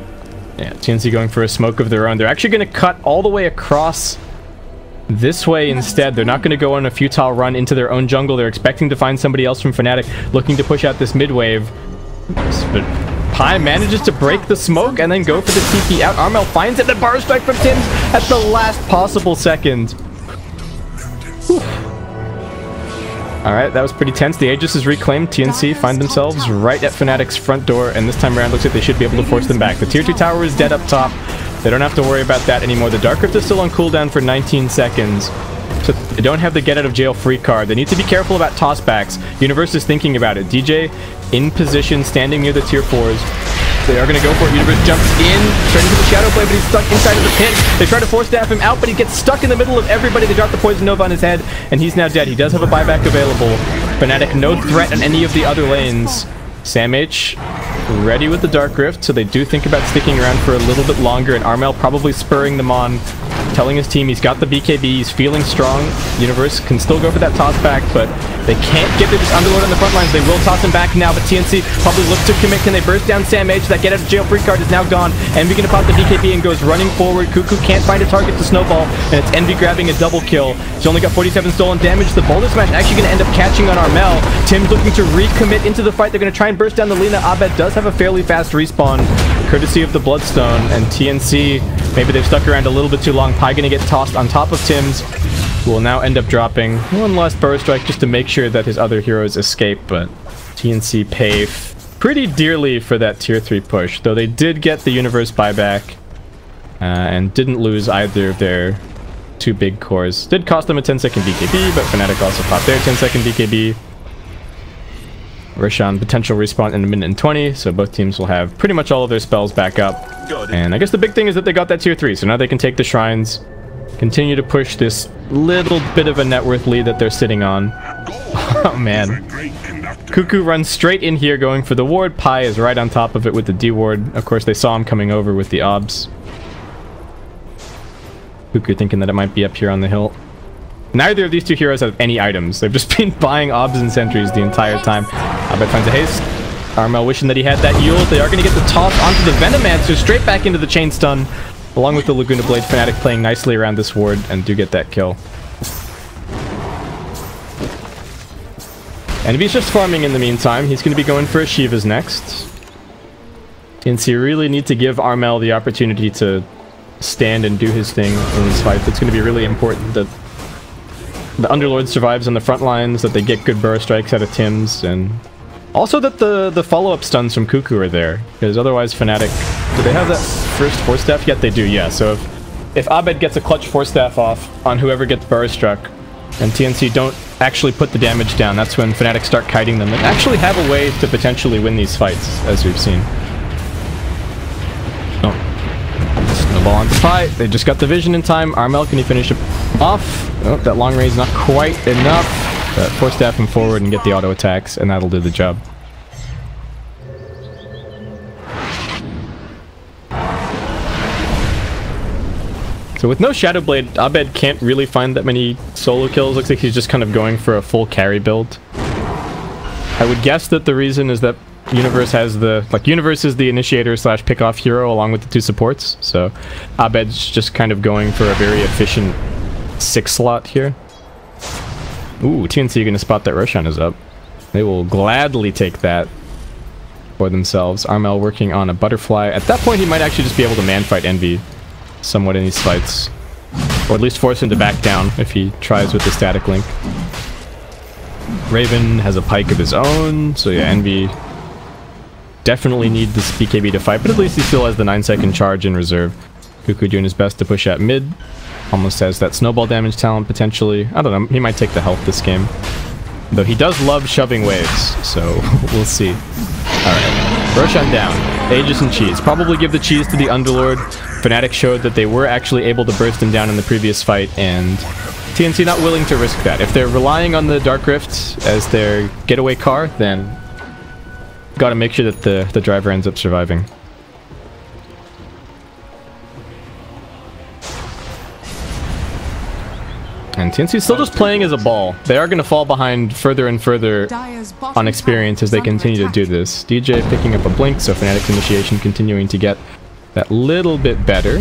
Yeah, TNC going for a smoke of their own. They're actually going to cut all the way across this way instead. They're not going to go on a futile run into their own jungle. They're expecting to find somebody else from Fnatic looking to push out this mid wave. But Pi manages to break the smoke and then go for the TP out. Armel finds it. The bar strike from Tims at the last possible second. Whew. Alright, that was pretty tense. The Aegis is reclaimed. TNC find themselves right at Fnatic's front door, and this time around looks like they should be able to force them back. The tier 2 tower is dead up top. They don't have to worry about that anymore. The Dark Rift is still on cooldown for 19 seconds. So they don't have the get out of jail free card. They need to be careful about tossbacks. Universe is thinking about it. DJ in position, standing near the tier 4s. They are going to go for it. Universe jumps in, turning to the Shadow Blade, but he's stuck inside of the pit. They try to force staff him out, but he gets stuck in the middle of everybody. They drop the Poison Nova on his head, and he's now dead. He does have a buyback available. Fnatic, no threat on any of the other lanes. Sam H ready with the Dark Rift, so they do think about sticking around for a little bit longer, and Armel probably spurring them on, telling his team he's got the BKB, he's feeling strong. Universe can still go for that toss back, but they can't get there. Just Underlord on the front lines. They will toss him back now, but TNC probably looks to commit. Can they burst down Sam H? That get out of jail free card is now gone. Envy gonna pop the BKB and goes running forward. Cuckoo can't find a target to snowball, and it's Envy grabbing a double kill. He's only got 47 stolen damage. The Boulder Smash actually gonna end up catching on Armel. Tim's looking to recommit into the fight. They're gonna try and burst down the Lina. Abed does have a fairly fast respawn, courtesy of the Bloodstone, and TNC, maybe they've stuck around a little bit too long. Pi gonna get tossed on top of Tim's, who will now end up dropping one last burst strike just to make sure that his other heroes escape, but TNC pay pretty dearly for that tier 3 push, though they did get the Universe buyback and didn't lose either of their 2 big cores. Did cost them a 10-second BKB, but Fnatic also popped their 10-second BKB. Roshan potential respawn in a minute and 20, so both teams will have pretty much all of their spells back up. And I guess the big thing is that they got that tier 3, so now they can take the shrines, continue to push this little bit of a net worth lead that they're sitting on. Oh man. Cuckoo runs straight in here going for the ward. Pi is right on top of it with the D ward. Of course, they saw him coming over with the obs. Cuckoo thinking that it might be up here on the hill. Neither of these 2 heroes have any items. They've just been buying obs and sentries the entire time. Abed finds a haste. Armel wishing that he had that Yule. They are going to get the toss onto the Venomancer, straight back into the chain stun. Along with the Laguna Blade, Fnatic playing nicely around this ward and do get that kill. Envy's just farming in the meantime. He's going to be going for a Shiva's next. TNC really need to give Armel the opportunity to stand and do his thing in this fight. It's going to be really important that the Underlord survives on the front lines, that they get good burst strikes out of Tim's, and also that the follow-up stuns from Cuckoo are there, because otherwise Fnatic... Do they have that first Force Staff yet? They do, yeah. So if Abed gets a clutch Force Staff off on whoever gets burst struck, and TNC don't actually put the damage down, that's when Fnatic start kiting them and actually have a way to potentially win these fights, as we've seen. Snowball onto Pi. They just got the vision in time. Armel, can he finish it off? Oh, that long range not quite enough. But Force Staff him forward and get the auto attacks, and that'll do the job. So with no Shadow Blade, Abed can't really find that many solo kills. Looks like he's just kind of going for a full carry build. I would guess that the reason is that Universe has the... Universe is the initiator slash pickoff hero along with the 2 supports. So Abed's just kind of going for a very efficient 6 slot here. Ooh, TNC are going to spot that Roshan is up. They will gladly take that for themselves. Armel working on a butterfly. At that point, he might actually just be able to man-fight Envy somewhat in these fights. Or at least force him to back down if he tries with the static link. Raven has a pike of his own, so yeah, Envy definitely need this BKB to fight, but at least he still has the 9-second charge in reserve. Cuckoo doing his best to push out mid. Almost has that snowball damage talent potentially. I don't know, he might take the health this game. Though he does love shoving waves, so we'll see. Alright, Roshan down. Aegis and Cheese. Probably give the Cheese to the Underlord. Fnatic showed that they were actually able to burst him down in the previous fight, and TNC not willing to risk that. If they're relying on the Dark Rift as their getaway car, then gotta make sure that the driver ends up surviving. And TNC is still just playing as a ball. They are going to fall behind further and further on experience as they continue to do this. DJ picking up a blink, so Fnatic's initiation continuing to get that little bit better.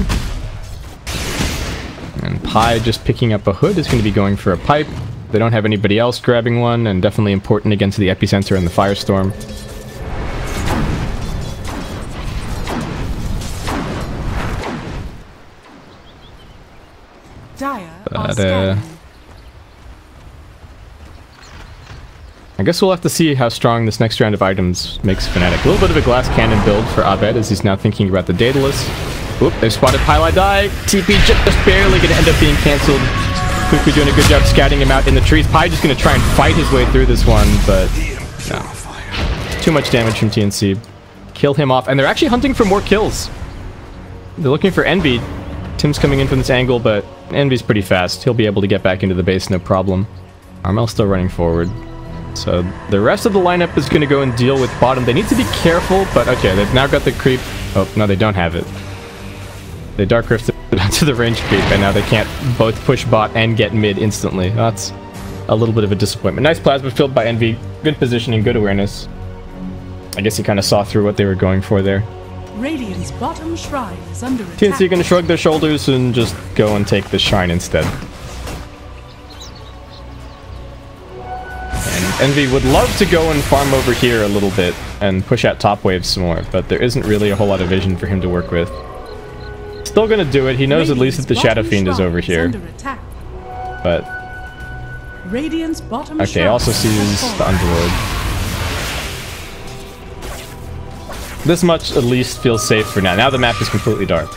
And Pi just picking up a hood is going to be going for a pipe. They don't have anybody else grabbing one, and definitely important against the Epicenter and the Firestorm. But, I guess we'll have to see how strong this next round of items makes Fnatic. A little bit of a glass cannon build for Abed as he's now thinking about the Daedalus. Oop, they've spotted Pylai die. TP just barely going to end up being cancelled. Cuckoo doing a good job scouting him out in the trees. Pi just going to try and fight his way through this one, but no. Too much damage from TNC. Kill him off, and they're actually hunting for more kills. They're looking for Envy. Tim's coming in from this angle, but Envy's pretty fast. He'll be able to get back into the base, no problem. Armel's still running forward. So the rest of the lineup is going to go and deal with bottom. They need to be careful, but okay, they've now got the creep. Oh, no, they don't have it. They Dark Rifted to the range creep, and now they can't both push bot and get mid instantly. That's a little bit of a disappointment. Nice plasma filled by Envy. Good positioning, good awareness. I guess he kind of saw through what they were going for there. Radiant's bottom shrine is under attack. TNC going to shrug their shoulders and just go and take the shrine instead. And Envy would love to go and farm over here a little bit and push out top waves some more, but there isn't really a whole lot of vision for him to work with. Still going to do it. He knows at least that the Shadow Fiend is over here. But okay, also sees the Underlord. This much at least feels safe for now. Now the map is completely dark.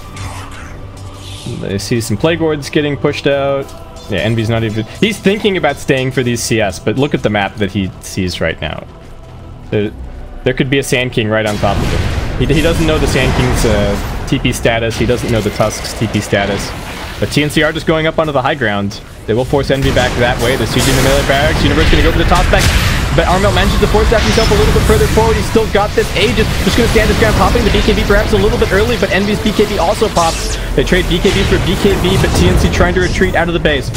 They see some Plague Wards getting pushed out. Yeah, Envy's not even... He's thinking about staying for these CS, but look at the map that he sees right now. There could be a Sand King right on top of him. He doesn't know the Sand King's TP status. He doesn't know the Tusk's TP status. But TNC are just going up onto the high ground. They will force Envy back that way. They're sieging the melee barracks. Universe going to go for the top back. But Armel manages to force that himself a little bit further forward. He's still got this. Aegis just going to stand his ground, popping the BKB perhaps a little bit early, but Envy's BKB also pops. They trade BKB for BKB, but TNC trying to retreat out of the base.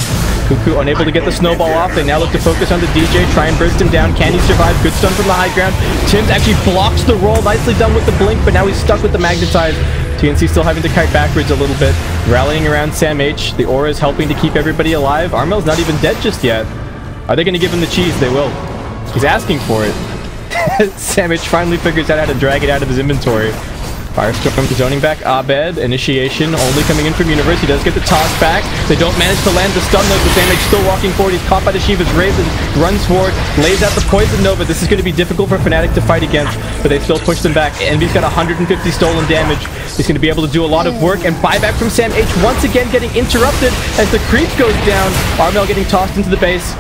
Cuckoo unable to get the snowball off. They now look to focus on the DJ, try and burst him down. Can he survive? Good stun from the high ground. Tim's actually blocks the roll. Nicely done with the blink, but now he's stuck with the magnetize. TNC still having to kite backwards a little bit. Rallying around Sam H. The aura is helping to keep everybody alive. Armel's not even dead just yet. Are they going to give him the cheese? They will. He's asking for it. Sam H finally figures out how to drag it out of his inventory. Firestorm zoning back Abed. Initiation only coming in from Universe. He does get the toss back. They don't manage to land the stun though, but Sam H still walking forward. He's caught by the Shiva's Raven. Runs forward. Lays out the Poison Nova. This is going to be difficult for Fnatic to fight against, but they still push them back. Envy's got 150 stolen damage. He's going to be able to do a lot of work, and buyback from Sam H once again getting interrupted as the creep goes down. Armel getting tossed into the base.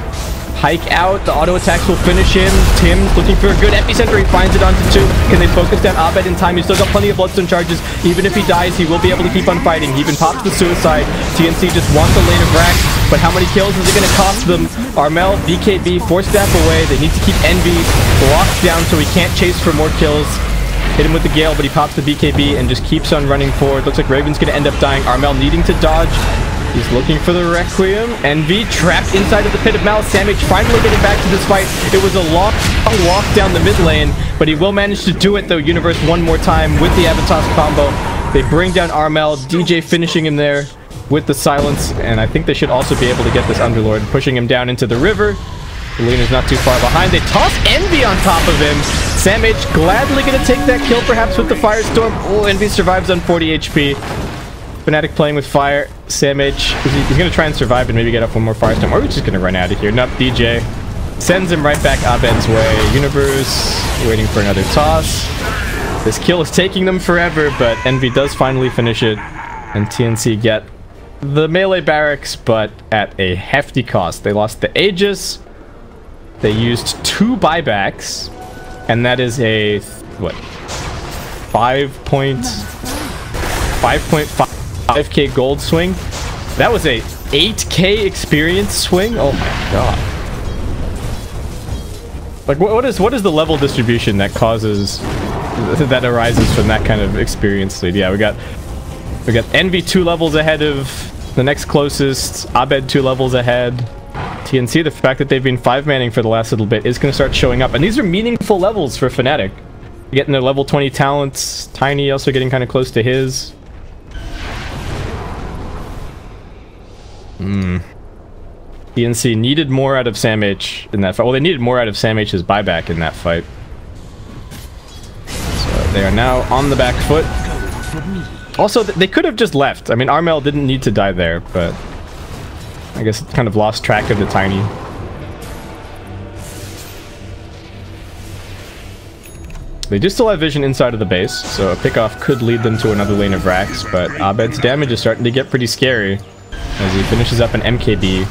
Hike out, the auto attacks will finish him. Tim's looking for a good epicenter, he finds it onto 2. Can they focus down Abed in time? He's still got plenty of bloodstone charges. Even if he dies, he will be able to keep on fighting. He even pops the suicide. TNC just wants a lane of rack, but how many kills is it going to cost them? Armel, BKB, force staff away. They need to keep Envy locked down so he can't chase for more kills. Hit him with the Gale, but he pops the BKB and just keeps on running forward. Looks like Raven's going to end up dying. Armel needing to dodge. He's looking for the Requiem. Envy trapped inside of the Pit of Malice. Sam H finally getting back to this fight. It was a long walk down the mid lane, but he will manage to do it though. Universe one more time with the Avatos combo. They bring down Armel. DJ finishing him there with the silence, and I think they should also be able to get this Underlord, pushing him down into the river. Lena's not too far behind. They toss Envy on top of him. Sam H gladly going to take that kill perhaps with the Firestorm. Oh, Envy survives on 40 HP. Fnatic playing with fire. Sam H, he's going to try and survive and maybe get up one more Firestorm, or we're just going to run out of here. Nope, DJ Sends him right back Abed's way. Universe waiting for another toss. This kill is taking them forever, but Envy does finally finish it. And TNC get the melee barracks, but at a hefty cost. They lost the Aegis. They used 2 buybacks. And that is a, what? 5.5k gold swing. That was a 8k experience swing. Oh my god. Like, what is the level distribution that arises from that kind of experience lead? Yeah, we got Envy 2 levels ahead of the next closest, Abed 2 levels ahead. TNC, the fact that they've been 5-manning for the last little bit is going to start showing up, and these are meaningful levels for Fnatic. Getting their level 20 talents. Tiny also getting kind of close to his. TNC needed more out of Sam H in that fight. Well, they needed more out of Sam H's buyback in that fight. So they are now on the back foot. Also, they could have just left. I mean, Armel didn't need to die there, but I guess it kind of lost track of the Tiny. They do still have vision inside of the base, so a pickoff could lead them to another lane of racks, but Abed's damage is starting to get pretty scary as he finishes up an MKB.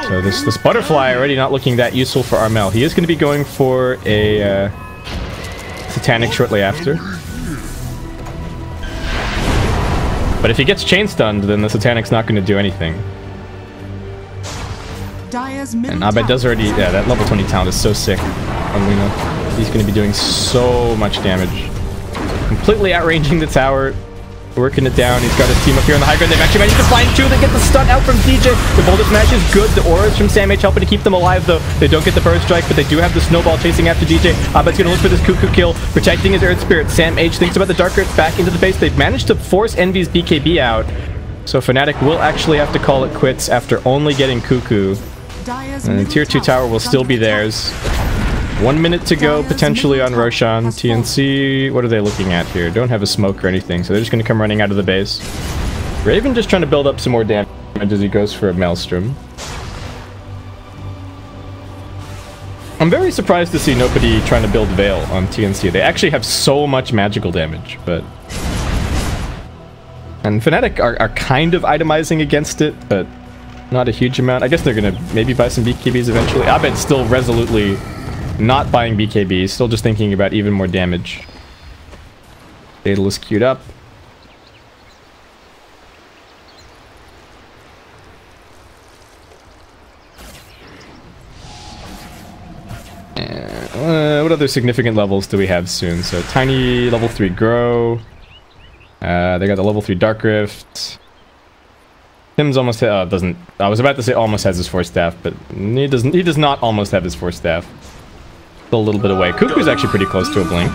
So this butterfly already not looking that useful for Armel. He is going to be going for a Satanic shortly after. But if he gets chain stunned, then the Satanic's not going to do anything. And Abed does already... Yeah, that level 20 talent is so sick on Luna. He's going to be doing so much damage. Completely outranging the tower. Working it down. He's got his team up here on the high ground. They've actually managed to find 2. They get the stun out from DJ. The boulder smash is good. The auras from Sam H helping to keep them alive, though. They don't get the burst strike, but they do have the snowball chasing after DJ. Abed's going to look for this Cuckoo kill, protecting his Earth Spirit. Sam H thinks about the Dark Earth back into the base. They've managed to force Envy's BKB out. So Fnatic will actually have to call it quits after only getting Cuckoo. And the tier 2 tower will still be theirs. 1 minute to go, potentially on Roshan. TNC, what are they looking at here? Don't have a smoke or anything, so they're just going to come running out of the base. Raven just trying to build up some more damage as he goes for a Maelstrom. I'm very surprised to see nobody trying to build Veil on TNC. They actually have so much magical damage, but... And Fnatic are kind of itemizing against it, but not a huge amount. I guess they're going to maybe buy some BKBs eventually. Abed's still resolutely not buying BKBs, still just thinking about even more damage. Daedalus queued up. What other significant levels do we have soon? So Tiny level 3 Grow. They got the level 3 Dark Rift. Tim's almost doesn't. I was about to say almost has his Force Staff, but he doesn't. He does not almost have his Force Staff. Still a little bit away. Cuckoo's actually pretty close to a blink.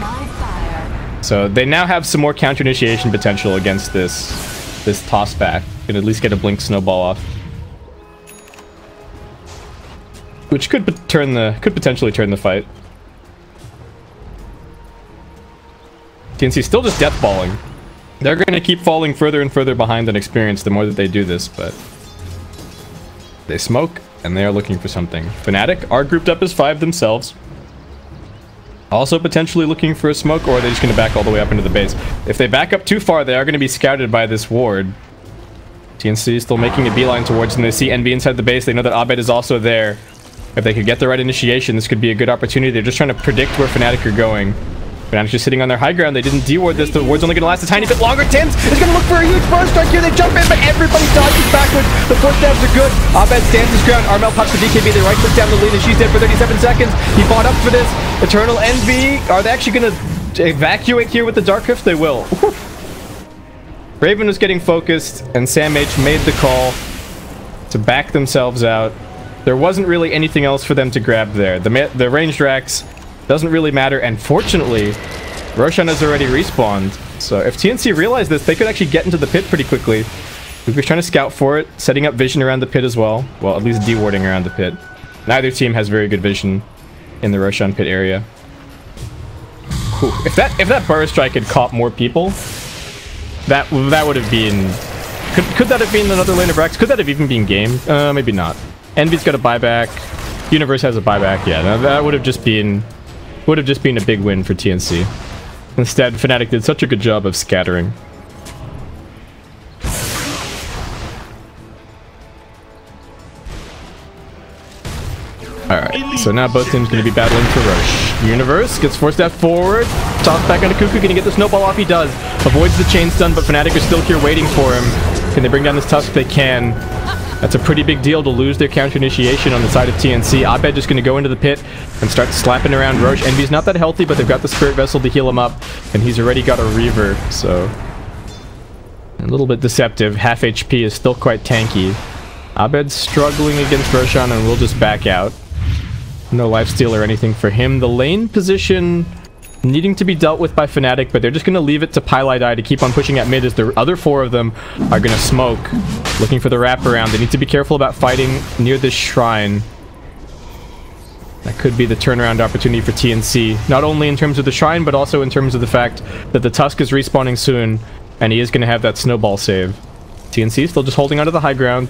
So they now have some more counter initiation potential against this toss back. Can at least get a blink snowball off, which could potentially turn the fight. TNC still just death balling. They're going to keep falling further and further behind on experience the more that they do this, but they smoke and they are looking for something. Fnatic are grouped up as 5 themselves. Also potentially looking for a smoke, or are they just going to back all the way up into the base? If they back up too far, they are going to be scouted by this ward. TNC is still making a beeline towards them. They see Envy inside the base. They know that Abed is also there. If they could get the right initiation, this could be a good opportunity. They're just trying to predict where Fnatic are going. Fnatic just sitting on their high ground. They didn't de-ward this. The ward's only going to last a tiny bit longer. Tims is going to look for a huge burst strike here. They jump in, but everybody dodges backwards. The force stabs are good. Abed stands his ground. Armel pops the DKB. They right click down the lead, and she's dead for 37 seconds. He fought up for this. Eternal Envy. Are they actually going to evacuate here with the Dark Rift? They will. Raven was getting focused, and Sam H made the call to back themselves out. There wasn't really anything else for them to grab there. The ranged racks doesn't really matter, and fortunately, Roshan has already respawned. So if TNC realized this, they could actually get into the pit pretty quickly. We were trying to scout for it, setting up vision around the pit as well. Well, at least de-warding around the pit. Neither team has very good vision in the Roshan pit area. Whew. If that burst strike had caught more people, that would have been... Could that have been another lane of Rex? Could that have even been game? Maybe not. Envy's got a buyback. Universe has a buyback. Yeah, that would have just been a big win for TNC. Instead, Fnatic did such a good job of scattering. Alright, so now both teams going to be battling for Roche. Universe gets forced out forward. Tossed back onto Cuckoo. Can he get the snowball off? He does. Avoids the chain stun, but Fnatic are still here waiting for him. Can they bring down this Tusk? They can. That's a pretty big deal to lose their counter initiation on the side of TNC. Abed just going to go into the pit and start slapping around Roche. Envy's not that healthy, but they've got the Spirit Vessel to heal him up, and he's already got a Reaver, so a little bit deceptive. Half HP is still quite tanky. Abed's struggling against Roshan, and we'll just back out. No lifesteal or anything for him. The lane position needing to be dealt with by Fnatic, but they're just going to leave it to Pylai to keep on pushing at mid as the other 4 of them are going to smoke, looking for the wraparound. They need to be careful about fighting near this shrine. That could be the turnaround opportunity for TNC, not only in terms of the shrine, but also in terms of the fact that the Tusk is respawning soon, and he is going to have that snowball save. TNC still just holding onto the high ground,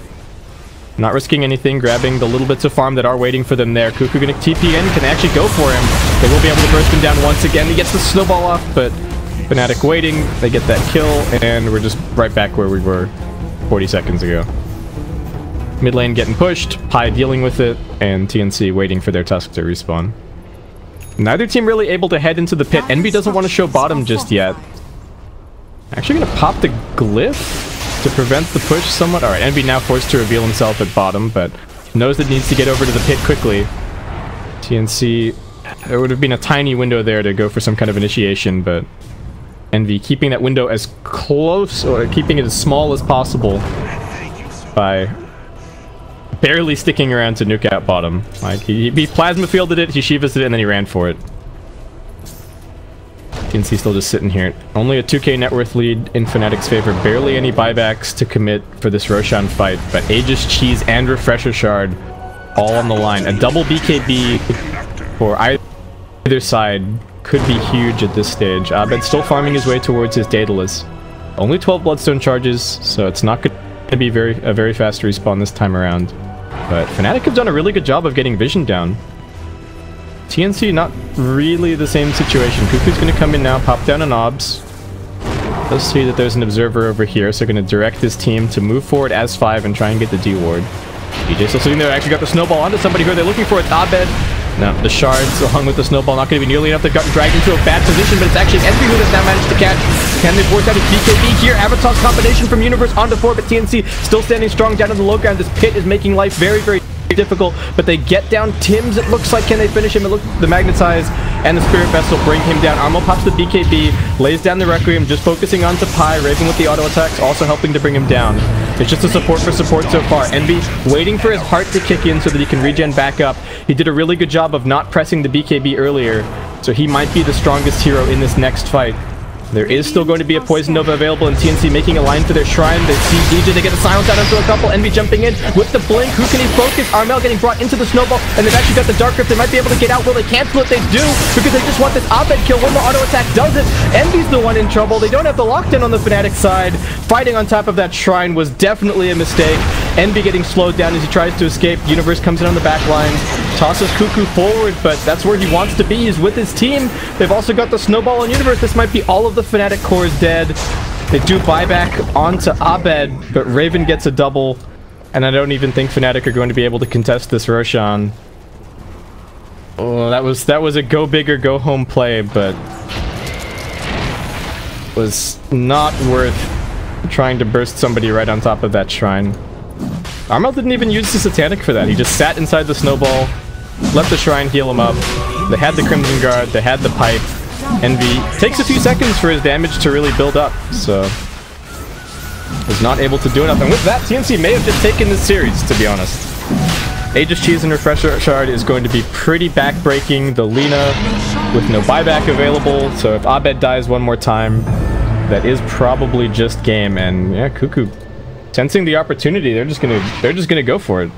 not risking anything, grabbing the little bits of farm that are waiting for them there. Cuckoo gonna TP in, can actually go for him. They will be able to burst him down once again. He gets the snowball off, but Fnatic waiting. They get that kill, and we're just right back where we were 40 seconds ago. Mid lane getting pushed, Pi dealing with it, and TNC waiting for their Tusk to respawn. Neither team really able to head into the pit. Envy doesn't want to show bottom just yet. Actually gonna pop the glyph to prevent the push somewhat. Alright, Envy now forced to reveal himself at bottom, but knows that needs to get over to the pit quickly. TNC, there would have been a tiny window there to go for some kind of initiation, but Envy keeping that window as close, or keeping it as small as possible by barely sticking around to nuke out bottom. Like, he plasma fielded it, he Shiva's it, and then he ran for it. TNC still just sitting here. Only a 2k net worth lead in Fnatic's favor. Barely any buybacks to commit for this Roshan fight, but Aegis, Cheese, and Refresher Shard all on the line. A double BKB for either side could be huge at this stage. Abed's still farming his way towards his Daedalus. Only 12 Bloodstone charges, so it's not going to be a very fast respawn this time around. But Fnatic have done a really good job of getting vision down. TNC, not really the same situation. Cuckoo's going to come in now, pop down an Obs. Let's see that there's an Observer over here, so going to direct his team to move forward as 5 and try and get the D ward. DJ still sitting there, actually got the snowball onto somebody who they're looking for. It's Abed. No, the shards along with the snowball not going to be nearly enough. They've gotten dragged into a bad position, but it's actually Envy who has now managed to catch. Can they force out his BKB here? Avatar's combination from Universe onto 4, but TNC still standing strong down in the low ground. This pit is making life very, very difficult, but they get down Tim's, it looks like. Can they finish him? It looks, the Magnetize and the Spirit Vessel bring him down. Armo pops the BKB, lays down the Requiem, just focusing on to Pi. Raven with the auto attacks, also helping to bring him down. It's just a support for support so far. Envy waiting for his heart to kick in so that he can regen back up. He did a really good job of not pressing the BKB earlier, so he might be the strongest hero in this next fight. There is still going to be a Poison Nova available, and TNC making a line for their shrine. They see DJ, they get a silence out onto a couple. Envy jumping in with the blink. Who can he focus? Armel getting brought into the snowball, and they've actually got the Dark Grip. They might be able to get out. Will they cancel it? They do, because they just want this Abed kill. One more auto attack does it. Envy's the one in trouble. They don't have the lockdown on the Fnatic side. Fighting on top of that shrine was definitely a mistake. Envy getting slowed down as he tries to escape. Universe comes in on the back lines, tosses Cuckoo forward, but that's where he wants to be. He's with his team. They've also got the snowball on Universe. This might be all of the Fnatic cores dead. They do buyback onto Abed, but Raven gets a double, and I don't even think Fnatic are going to be able to contest this Roshan. Oh, that was a go big or go home play, but was not worth trying to burst somebody right on top of that shrine. Armel didn't even use the Satanic for that. He just sat inside the snowball, let the shrine heal him up. They had the Crimson Guard, they had the pipe. Envy takes a few seconds for his damage to really build up, so was not able to do enough. And with that, TNC may have just taken this series, to be honest. Aegis Cheese and Refresher Shard is going to be pretty back-breaking. The Lina with no buyback available, so if Abed dies one more time, that is probably just game. And yeah, Cuckoo sensing the opportunity, they're just gonna go for it.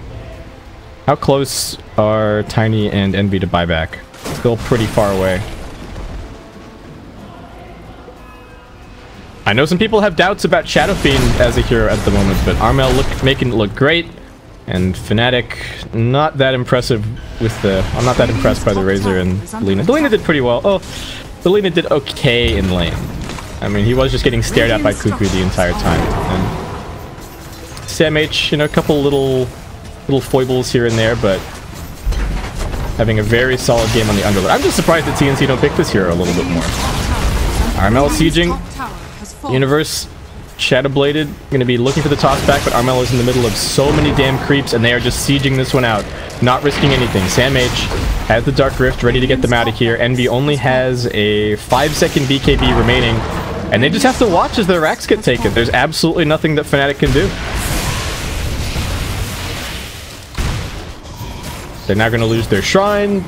How close are Tiny and Envy to buyback? Still pretty far away. I know some people have doubts about Shadow Fiend as a hero at the moment, but Armel making it look great. And Fnatic, not that impressive with the... I'm not that impressed by the Razor and Lina. The Lina did pretty well. Oh, the Lina did okay in lane. I mean, he was just getting stared at by Cuckoo the entire time. And Sam H, you know, a couple little foibles here and there, but having a very solid game on the underlord. I'm just surprised that TNC don't pick this hero a little bit more. Armel sieging. Universe, Shadowbladed, going to be looking for the toss back, but Armel is in the middle of so many damn creeps, and they are just sieging this one out, not risking anything. Sam H has the Dark Rift ready to get them out of here. Envy only has a 5-second BKB remaining, and they just have to watch as their racks get taken. There's absolutely nothing that Fnatic can do. They're now going to lose their Shrine.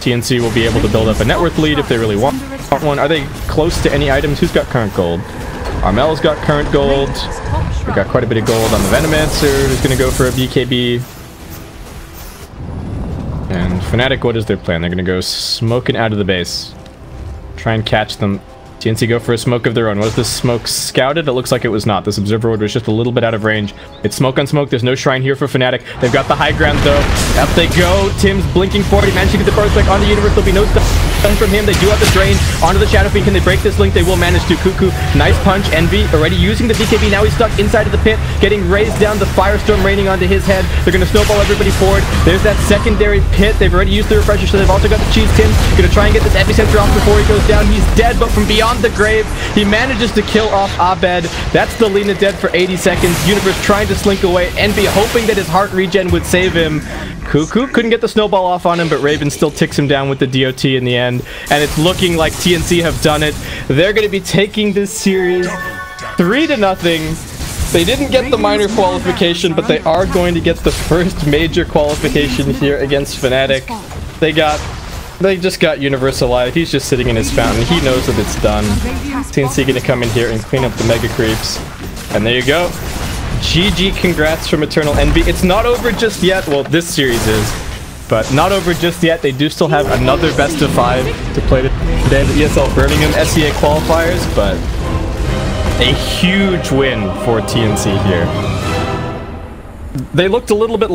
TNC will be able to build up a net worth lead if they really want one. Are they close to any items? Who's got current gold? Armel's got current gold. We got quite a bit of gold on the Venomancer, who's going to go for a BKB. And Fnatic, what is their plan? They're going to go smoking out of the base. Try and catch them. TNC go for a smoke of their own. Was this smoke scouted? It looks like it was not. This Observer Ward was just a little bit out of range. It's smoke on smoke. There's no shrine here for Fnatic. They've got the high ground, though. Up they go. Tim's blinking forward. He managed to get the burst back on the Universe. There'll be no stuff from him. They do have the drain onto the Shadow Fiend. Can they break this link? They will manage to. Cuckoo. Nice punch. Envy already using the BKB. Now he's stuck inside of the pit, getting raised down. The Firestorm raining onto his head. They're going to snowball everybody forward. There's that secondary pit. They've already used the refresher, so they've also got the cheese. Tim's going to try and get this epicenter off before he goes down. He's dead, but from beyond the grave, he manages to kill off Abed. That's the Lina dead for 80 seconds. Universe trying to slink away. Envy hoping that his heart regen would save him. Cuckoo couldn't get the snowball off on him, but Raven still ticks him down with the DOT in the end. And it's looking like TNC have done it. They're going to be taking this series 3-0. They didn't get the minor qualification, but they are going to get the first major qualification here against Fnatic. They just got Universe alive. He's just sitting in his fountain. He knows that it's done. TNC gonna come in here and clean up the mega creeps. And there you go. GG, congrats from Eternal Envy. It's not over just yet. Well, this series is, but not over just yet. They do still have another best of 5 to play today. The ESL Birmingham SEA qualifiers, but a huge win for TNC here. They looked a little bit